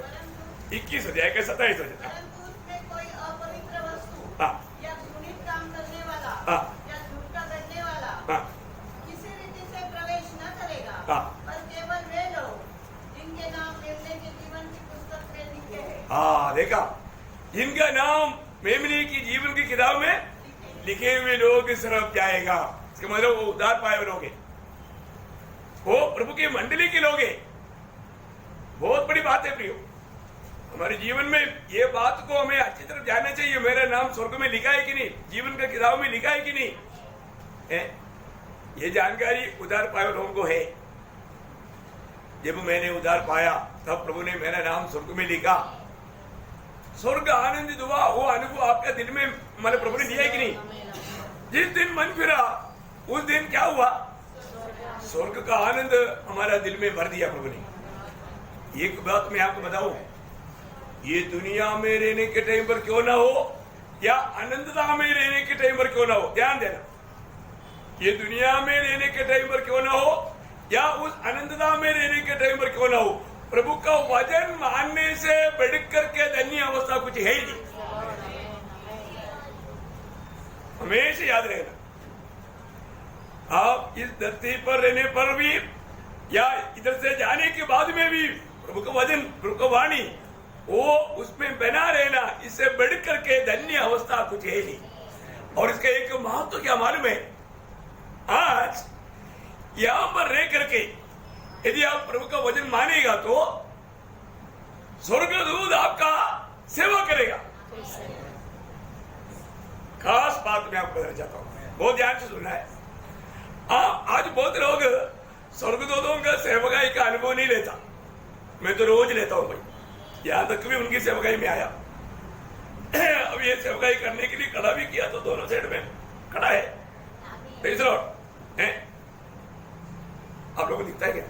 21 अध्याय का 27 वचन। परंतु उसमें कोई अपवित्र वस्तु हाँ। या घृणित काम करने वाला हाँ। या झूठ का करने वाला हाँ। किसी रीति से प्रवेश न करेगा, हाँ। पर केवल वे लोग जिनके नाम मेमने के जीवन की पुस्तक में लिखे हैं। हाँ देखा, जिनका नाम मेमने की जीवन की किताब में लिखे हुए लोग सरफ जाएगा। इसका मतलब वो उद्धार पाए हुए लोग हैं, वो प्रभु की मंडली के लोग हैं। बहुत बड़ी बात है प्रियो, हमारे जीवन में ये बात को हमें अच्छी तरह जानना चाहिए। मेरा नाम स्वर्ग में लिखा है कि नहीं, जीवन का किताब में लिखा है कि नहीं है? ये जानकारी उद्धार पाए लोगों को है। जब मैंने उद्धार पाया तब प्रभु ने मेरा नाम स्वर्ग में लिखा। स्वर्ग आनंदित हुआ, वो अनुभव आपके दिल में मतलब प्रभु ने दिया है कि नहीं? जिस दिन मन फिरा उस दिन क्या हुआ? स्वर्ग का आनंद हमारा दिल में भर दिया प्रभु ने। एक बात मैं आपको बताऊं, ये दुनिया में रहने के टाइम पर क्यों ना हो या अनंतता में रहने के टाइम पर क्यों ना हो, ध्यान देना, ये दुनिया में रहने के टाइम पर क्यों ना हो या उस अनंतता में रहने के टाइम पर क्यों ना हो, प्रभु का वचन मानने से बढ़कर के धन्य अवस्था कुछ है ही नहीं। हमेशा याद रहना, आप इस धरती पर रहने पर भी या इधर से जाने के बाद में भी प्रभु का वचन, प्रभु का वाणी, वो उसमें बना रहना, इससे बढ़कर के धन्य अवस्था कुछ है नहीं। और इसका एक महत्व क्या मालूम है? आज यहां पर रह करके यदि आप प्रभु का वचन मानेगा तो स्वर्गदूत आपका सेवा करेगा। खास बात मैं आपको बताना चाहता हूं, बहुत ध्यान से सुनना है। आज बहुत लोग स्वर्गदूतों का सेवकाई का अनुभव नहीं लेता। मैं तो रोज लेता हूं भाई, यहां तक भी उनकी सेवकाई में आया। अभी ये सेवकाई करने के लिए खड़ा भी किया, तो दोनों साइड में खड़ा है। Praise the Lord. हैं? आप लोगों को दिखता है क्या?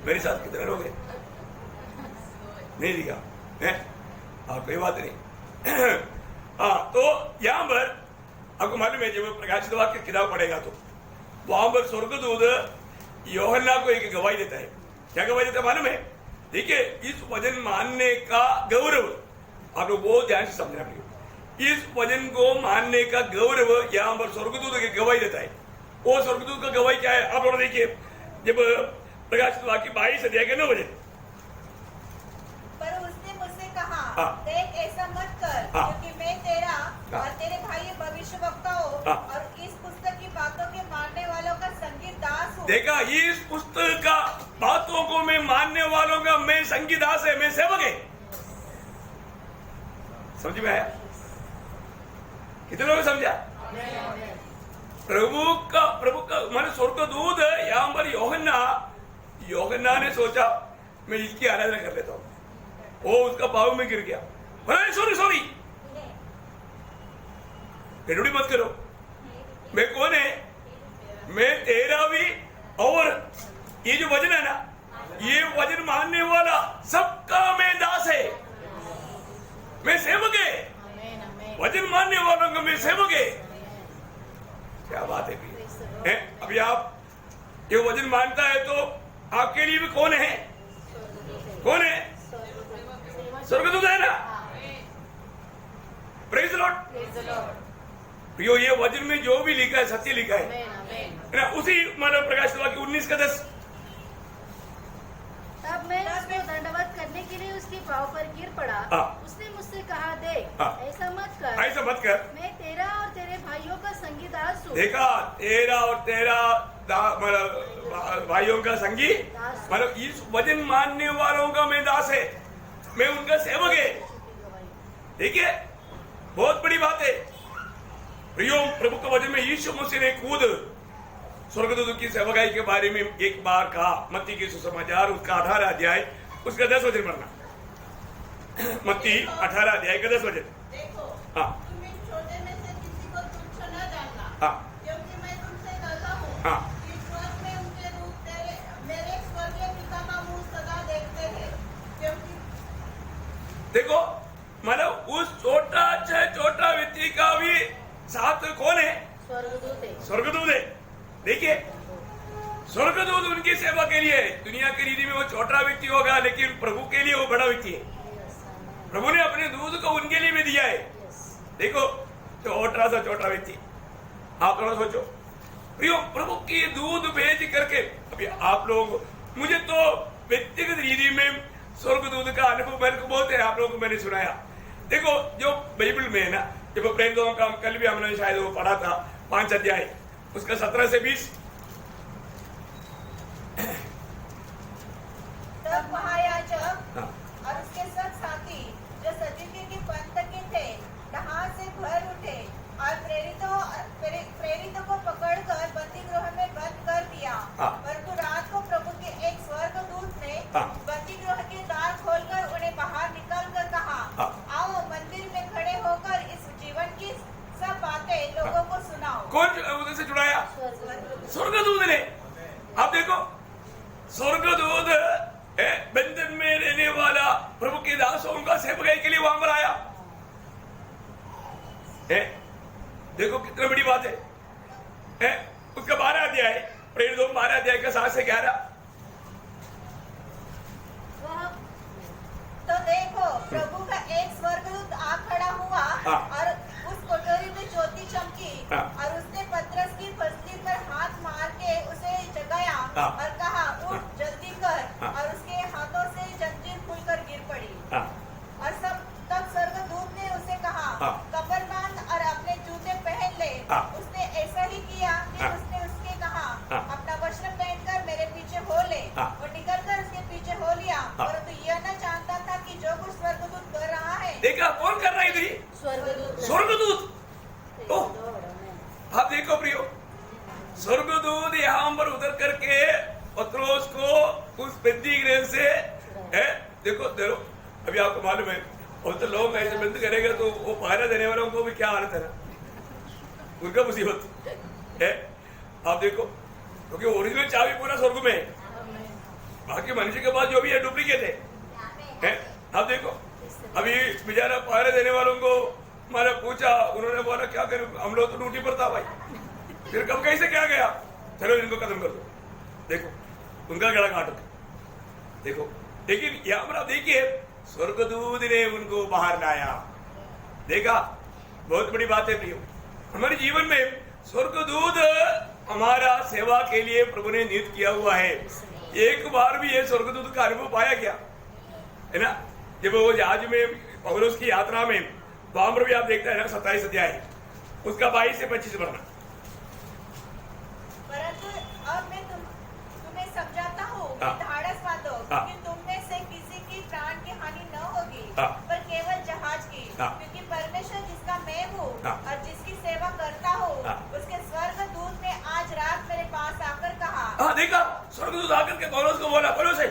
मेरे साथ कितने लोग हैं? नहीं दिखा है? कोई बात नहीं। हाँ, तो यहां पर आपको मालूम है, जब प्रकाशित वाक्य की किताब पढ़ेगा तो वहां पर स्वर्गदूत यूहन्ना को एक गवाही देता है। क्या गवाही देता है मालूम है? देखिए, इस वचन मानने का गौरव आप लोग बहुत ध्यान से समझना पड़ेगा। इस वचन को मानने का गौरव यहां पर स्वर्गदूत की गवाही देता है। वो स्वर्गदूत का गवाही क्या है? आप लोग देखिए, जब प्रकाशित वाक्य 22 अध्याय के 9 वचन, पर उसने मुझसे कहा, हाँ। देख ऐसा मत कर, हाँ। क्योंकि मैं तेरा हाँ। और तेरे भाई भविष्यवक्ताओं हाँ। और इस पुस्तक की बातों के मानने वालों का संगीत दास हूँ। देखा, इस पुस्तक का बातों को मैं मानने वालों का मैं संगीदास है, मैं सेवक है। समझ में आया? कितने लोग समझा? प्रभु का माने स्वर्गदूत यहां पर यूहन्ना ने सोचा मैं इसकी आराधना कर लेता हूं। वो उसका पाव में गिर गया। सॉरी गड़बड़ी मत करो। मैं कौन है? मैं तेरा भी, और ये जो वचन है ना, ये वचन मानने वाला सबका मैं दास है, मैं सेवक है। वचन मानने वालों का मैं सेवक है। क्या बात है भैया? अभी आप ये वचन मानता है तो आपके लिए भी कौन है? कौन है? स्वर्गदूत है ना। Praise the Lord. प्रियो, ये वचन में जो भी लिखा है सत्य लिखा है ना। उसी मानव प्रकाश वाक्य 19 का 10, तब मैं उसको दंडवत करने के लिए उसके पाँव पर गिर पड़ा। उसने मुझसे कहा, देख ऐसा मत कर, मैं तेरा और तेरे भाइयों का संगी दास हूँ। देखा, तेरा और तेरा भाइयों का संगी, मतलब इस वचन मानने वालों का मैं दास है, मैं उनका सेवक है। देखिए, बहुत बड़ी बात है प्रियो। प्रभु का वचन में यीशु मसीह ने खुद स्वर्गदूत की सेवकाई के बारे में एक बार कहा। मत्ती के सुसमाचार उसका 18 अध्याय उसका 10 वचन पढ़ना। मत्ती 18 अध्याय का 10 वचन। देखो, हाँ। तुम इन छोटे में से किसी को तुच्छ न जानना, हाँ। क्योंकि मैं तुमसे कहता हूँ हाँ। कि स्वर्ग में उनके रूप मेरे स्वर्गीय पिता का मुंह सदा देखते हैं। क्योंकि देखो, मतलब उस छोटा व्यक्ति का भी साथ कौन है? स्वर्गदूत है। देखिए, स्वर्गदूत उनकी सेवा के लिए है। दुनिया की रीति में वो छोटा व्यक्ति होगा, लेकिन प्रभु के लिए वो बड़ा व्यक्ति है। प्रभु ने अपने दूध को उनके लिए भी दिया है। देखो, छोटा व्यक्ति, आप थोड़ा सोचो प्रियो, प्रभु की दूध भेज करके। अभी आप लोग, मुझे तो व्यक्तिगत रीति में स्वर्गदूत का अनुभव मेरे को बहुत है, आप लोगों को मैंने सुनाया। देखो, जो बाइबल में है ना, जब प्रेरितों का कल भी हमने शायद वो पढ़ा था 5 अध्याय उसका 17 से 20। तब महायाजक और उसके सब साथी जो सदुकी के पंथ के थे डहार से भर उठे और प्रेरितों को पकड़कर बंदी गृह में बंद कर दिया। परंतु रात को प्रभु के एक स्वर्गदूत ने बंदी गृह के द्वार खोलकर उन्हें बाहर निकालकर कहा, आओ मंदिर में खड़े होकर इस जीवन की सब बातें लोगों को सुनाओ। कौन उधर से जुड़ाया? स्वर्गदूत ने। आप देखो, स्वर्गदूत बंधन में रहने वाला प्रभु के दासों का सेवकाई के लिए वहां पर आया है। देखो कितनी बड़ी बात है। उसका 12 अध्याय, प्रेरितों 12 अध्याय का 7 से 11। तो देखो, प्रभु का एक स्वर्गदूत आ खड़ा हुआ और उस कोठरी में ज्योति चमकी और उसने पतरस की पसली पर हाथ मार के उसे जगाया और कहा, उठ जल्दी कर। और उसके हाथों से जंजीर खुलकर गिर पड़ी। और तब स्वर्गदूत ने उसे कहा, कपड़ बांध और अपने जूते पहन ले। उसने ऐसा ही किया। फिर उसने उसके कहा, अपना वस्त्र पहनकर मेरे पीछे हो ले। वो निकलकर उसके पीछे हो लिया, परंतु यह न जानता था कि जो कुछ स्वर्गदूत कर रहा है। देखा, कौन कर रहा है? स्वर्गदूत। आप देखो प्रियो, स्वर्गदूत यहाँ पर उतर करके पत्रोस को उस बंदी गृह से देखो, अभी आपको मालूम है और तो लोग ऐसे बंद करेगा तो वो पहरा देने वालों को भी क्या हालत है ना, उनका मुसीबत है। आप देखो, क्योंकि ओरिजिनल चाबी पूरा स्वर्ग में है, बाकी मनुष्य के पास जो भी है डुप्लीकेट है। आप देखो, अभी बेचारा पहरे देने वालों को मैंने पूछा, उन्होंने बोला क्या करें, हम लोग तो ड्यूटी पर था भाई, फिर कब कैसे क्या गया, चलो इनको खत्म कर दो। देखो उनका गला काटो, देखो। लेकिन यहाँ पर आप देखिए, स्वर्गदूत ने उनको बाहर लाया। देखा, बहुत बड़ी बात है प्रियो, हमारे जीवन में स्वर्गदूत हमारा सेवा के लिए प्रभु ने नियुक्त किया हुआ है। एक बार भी ये स्वर्गदूत का अनुभव पाया गया है ना, जब वो जहाज में पौलुस की यात्रा में वहां पर भी आप देखते हैं ना 27 अध्याय उसका 22 से 25 पढ़ना। परंतु अब मैं तुम्हें समझाता हूँ, धाड़स बांधो, क्योंकि तुम में से किसी की प्राण की हानि न होगी, पर केवल जहाज की, क्योंकि परमेश्वर जिसका मैं हूँ और जिसकी सेवा करता हूँ, उसके स्वर्गदूत ने आज रात मेरे पास आकर कहा। देखा, स्वर्गदूत आकर के पौलुस को बोला, पौलुस है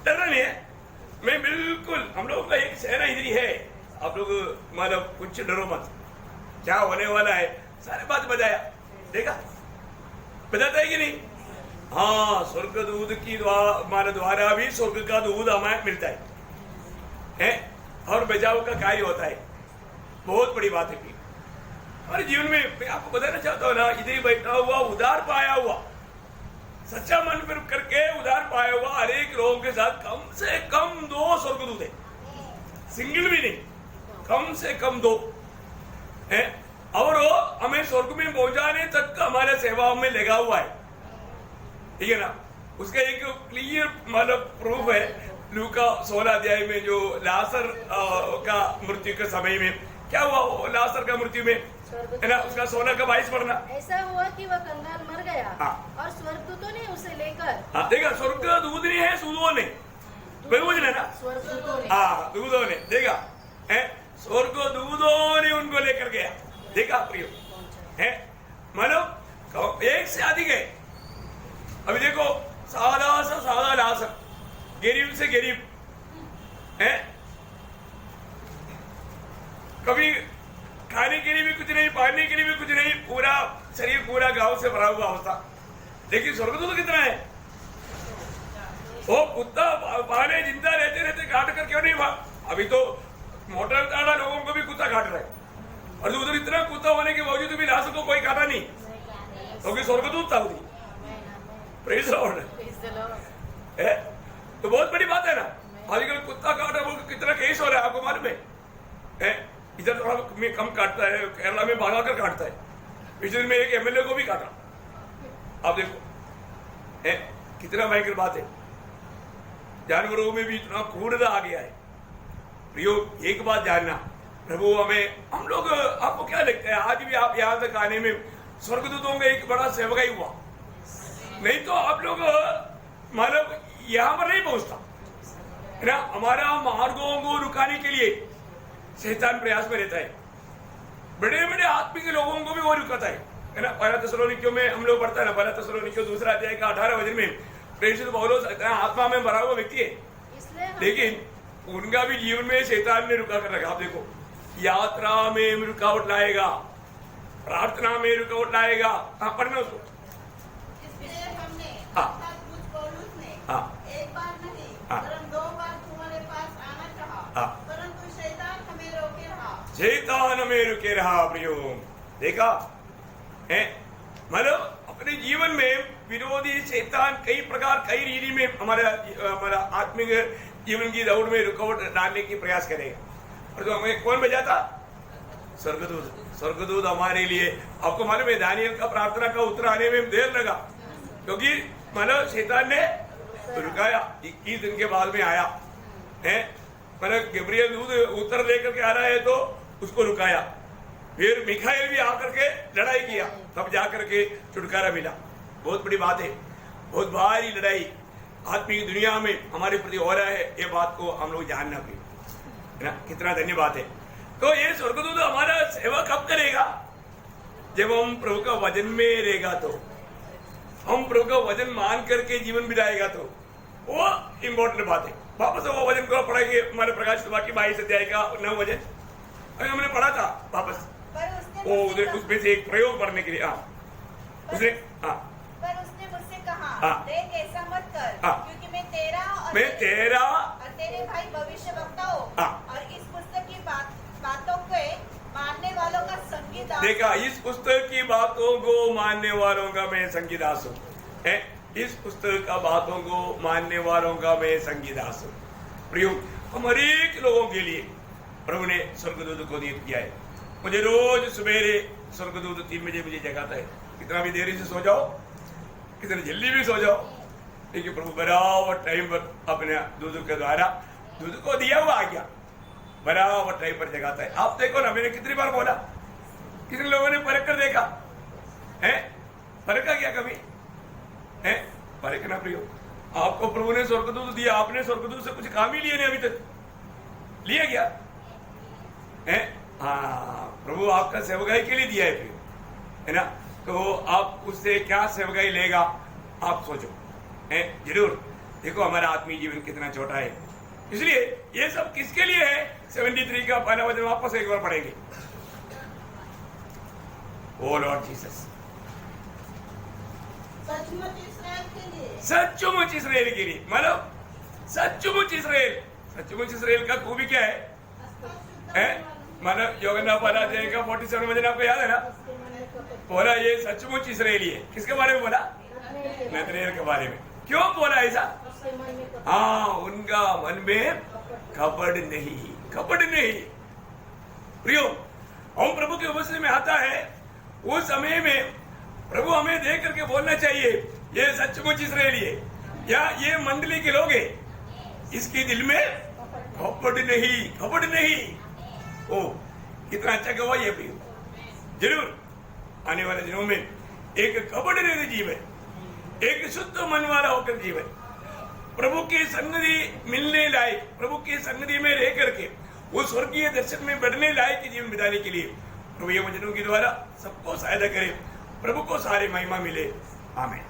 डरना नहीं है, मैं बिल्कुल, हम लोगों का एक सेना इधर ही है, आप लोग मतलब कुछ डरो मत, क्या होने वाला है सारे बात बताया। देखा, बताता है कि नहीं? हाँ, स्वर्गदूत की द्वारा भी स्वर्ग का दूध हमें मिलता है और बचाव का कार्य होता है। बहुत बड़ी बात है। हमारे जीवन में मैं आपको बताना चाहता हूँ ना, इधर ही बैठा हुआ उधार पाया हुआ, सच्चा मन पर करके उधार पाया हुआ हर एक लोगों के साथ कम से कम 2 स्वर्गदूत है, सिंगल भी नहीं, कम से कम 2 है, और वो हमें स्वर्ग में पहुंचाने तक का हमारे सेवा में लगा हुआ है, ठीक है ना। उसका एक क्लियर मतलब प्रूफ है, लूका 16 अध्याय में जो लाजर का मृत्यु के समय में क्या हुआ, लाजर का मृत्यु में है ना, उसका 16 का 22 पढ़ना। ऐसा हुआ कि वह कंगाल मर गया और स्वर्गदूतों ने उसे लेकर, देखा, स्वर्गदूत नहीं है, सूदों ने, बिल्कुल है ना, दूधों ने, देखा है, स्वर्गदूतों ने उनको लेकर गया। देखा प्रियो है, मतलब एक से अधिक है। अभी देखो, सादा सा सादा लाजर, गरीब से गरीब है, कभी खाने के लिए भी कुछ नहीं, पहनने के लिए भी कुछ नहीं, पूरा शरीर पूरा गांव से भरा हुआ होता। लेकिन स्वर्गदूत कितना है, वो कुत्ता पाले जिंदा रहते रहते काट कर क्यों नहीं भाग। अभी तो मोटर काटा लोगों को भी कुत्ता काट रहा है, और उधर इतना कुत्ता होने के बावजूद भी लाश को कोई काटा नहीं, क्योंकि स्वर्गदूत था उधर। प्रेज़ लॉर्ड है, तो बहुत बड़ी बात है ना। आजकल कुत्ता काटा बोल कितना केस हो रहा है, आपको मालूम है? इधर थोड़ा कम काटता है, केरला में भागा कर काटता है। पिछले दिन में एक एमएलए को भी काटा। आप देखो कितना भयंकर बात है, जानवरों में भी इतना क्रूरता आ गया है। प्रियो, एक बात जानना, प्रभु हमें, हम लोग, आपको क्या लगता है आज भी आप यहाँ तक आने में स्वर्गदूतों का एक बड़ा सेवक ही हुआ? नहीं तो आप लोग मतलब यहाँ पर नहीं पहुंचता है ना। हमारा मार्गों को रुकाने के लिए शैतान प्रयास में रहता है, बड़े बड़े आत्मिक लोगों को भी वो रुकाता है ना। पहला थिस्सलुनीकियों में हम लोग पढ़ता है ना, पहला थिस्सलुनीकियों 2 अध्याय का 18 वचन में प्रेषित पौलुस आत्मा में भरा हुआ व्यक्ति है, लेकिन उनका भी जीवन में शैतान ने रुका कर रखा। आप देखो, यात्रा में रुकावट लाएगा, प्रार्थना में रुकावट लाएगा। पढ़ना उसको। इसलिए हमने अर्थात मुझ पौलुस ने एक बार नहीं वरन 2 बार तुम्हारे पास आना चाहा, परंतु शैतान हमें रोके रहा। शैतान हमें रुके रहा। प्रियो, देखा है, मतलब अपने जीवन में विरोधी शैतान कई प्रकार कई रीति में हमारा आत्मिक जीवन की दौड़ में रुकावट डालने की प्रयास करेगा। और तो हमें कौन बजाता? स्वर्गदूत। स्वर्गदूत हमारे लिए, आपको मालूम है दानियल का प्रार्थना का उत्तर आने में देर लगा, क्योंकि मतलब शैतान ने रुकाया। 21 दिन के बाद में आया है, मतलब गब्रियल दूत उत्तर लेकर के आ रहा है तो उसको रुकाया। फिर मिखाएल भी आकर के लड़ाई किया, तब जाकर के छुटकारा मिला। बहुत बड़ी बात है, बहुत भारी लड़ाई आत्मिक दुनिया में हमारे प्रति हो रहा है, ये बात को हम लोग जानना भी है ना। कितना धन्यवाद है। तो ये स्वर्गदूत हमारा सेवा कब करेगा? जब हम प्रभु का वचन में रहेगा, तो हम प्रभु का वचन मान करके जीवन बिताएगा, तो वो इम्पोर्टेंट बात है। वापस वो वचन को पढ़ेंगे हमारे प्रकाश सभा की 22 अध्याय का 9 वचन, अभी हमने पढ़ा था वापस पर उसने वो मुझसे कहा- उसमें से एक प्रयोग पढ़ने के लिए। हाँ उसने, हाँ पर उसने मुझसे कहा, हाँ। देख ऐसा मत कर, हाँ। क्योंकि मैं तेरा और तेरे भाई भविष्यवक्ताओं हाँ। और इस पुस्तक की बातों के मानने वालों का संगीदास देखा, इस पुस्तक की बातों को मानने वालों का मैं संगीदास हूँ। इस पुस्तक का बातों को मानने वालों का मैं संगीदास हूँ। प्रियो, हम हर एक लोगों के लिए प्रभु ने स्वर्गदूत को नियुक्त किया है। मुझे रोज सवेरे स्वर्गदूत 3 बजे मुझे जगाता है। कितना भी देरी से सो जाओ, कितनी जल्दी भी सो जाओ, लेकिन प्रभु बराबर टाइम पर अपने दूध के द्वारा दूध को दिया हुआ आ गया, बराबर टाइम पर जगाता है। आप देखो ना, मैंने कितनी बार बोला, कितने लोगों ने परख कर देखा है? परखा क्या कभी है? परखना प्रियो। आपको प्रभु ने स्वर्गदूत दिया, आपने स्वर्गदूत से कुछ काम ही लिए नहीं अभी तक, लिया क्या है? हाँ, प्रभु आपका सेवकाई के लिए दिया है प्रियो, है ना? तो आप उससे क्या सेवकाई लेगा आप सोचो, है? जरूर देखो हमारा आत्मीय जीवन कितना छोटा है, इसलिए ये सब किसके लिए है? 73 का पहला वचन वापस एक बार पढ़ेंगे। ओ लॉर्ड जीसस, सचमुच इसराइल के लिए, सचमुच इसराइल के लिए, मतलब सचमुच इसराइल। सचमुच इसराइल का खूबी क्या है? मतलब योगना पहला अध्याय का 47 वचन आपको याद है ना? बोला ये सचमुच इसराइली है। किसके बारे में बोला? नतनेल के बारे में। क्यों बोला ऐसा? हाँ, उनका मन में कपट नहीं, कपट नहीं। प्रियो, हम प्रभु के उपस्थिति में आता है, उस समय में प्रभु हमें देख करके बोलना चाहिए ये सचमुच इसराइली है, या ये मंडली के लोग हैं, इसके दिल में कपट नहीं, कपट नहीं। ओ कितना अच्छा गवाही है प्रियो। जरूर आने वाले दिनों में एक कपट रहित जीवन, एक शुद्ध मन वाला होकर जीवन, प्रभु की सन्निधि मिलने लायक, प्रभु की सन्निधि में रह करके वो स्वर्गीय दर्शन में बढ़ने लायक जीवन बिताने के लिए प्रभु ये वचनों के द्वारा सबको सहायता करे। प्रभु को सारे महिमा मिले। आमीन।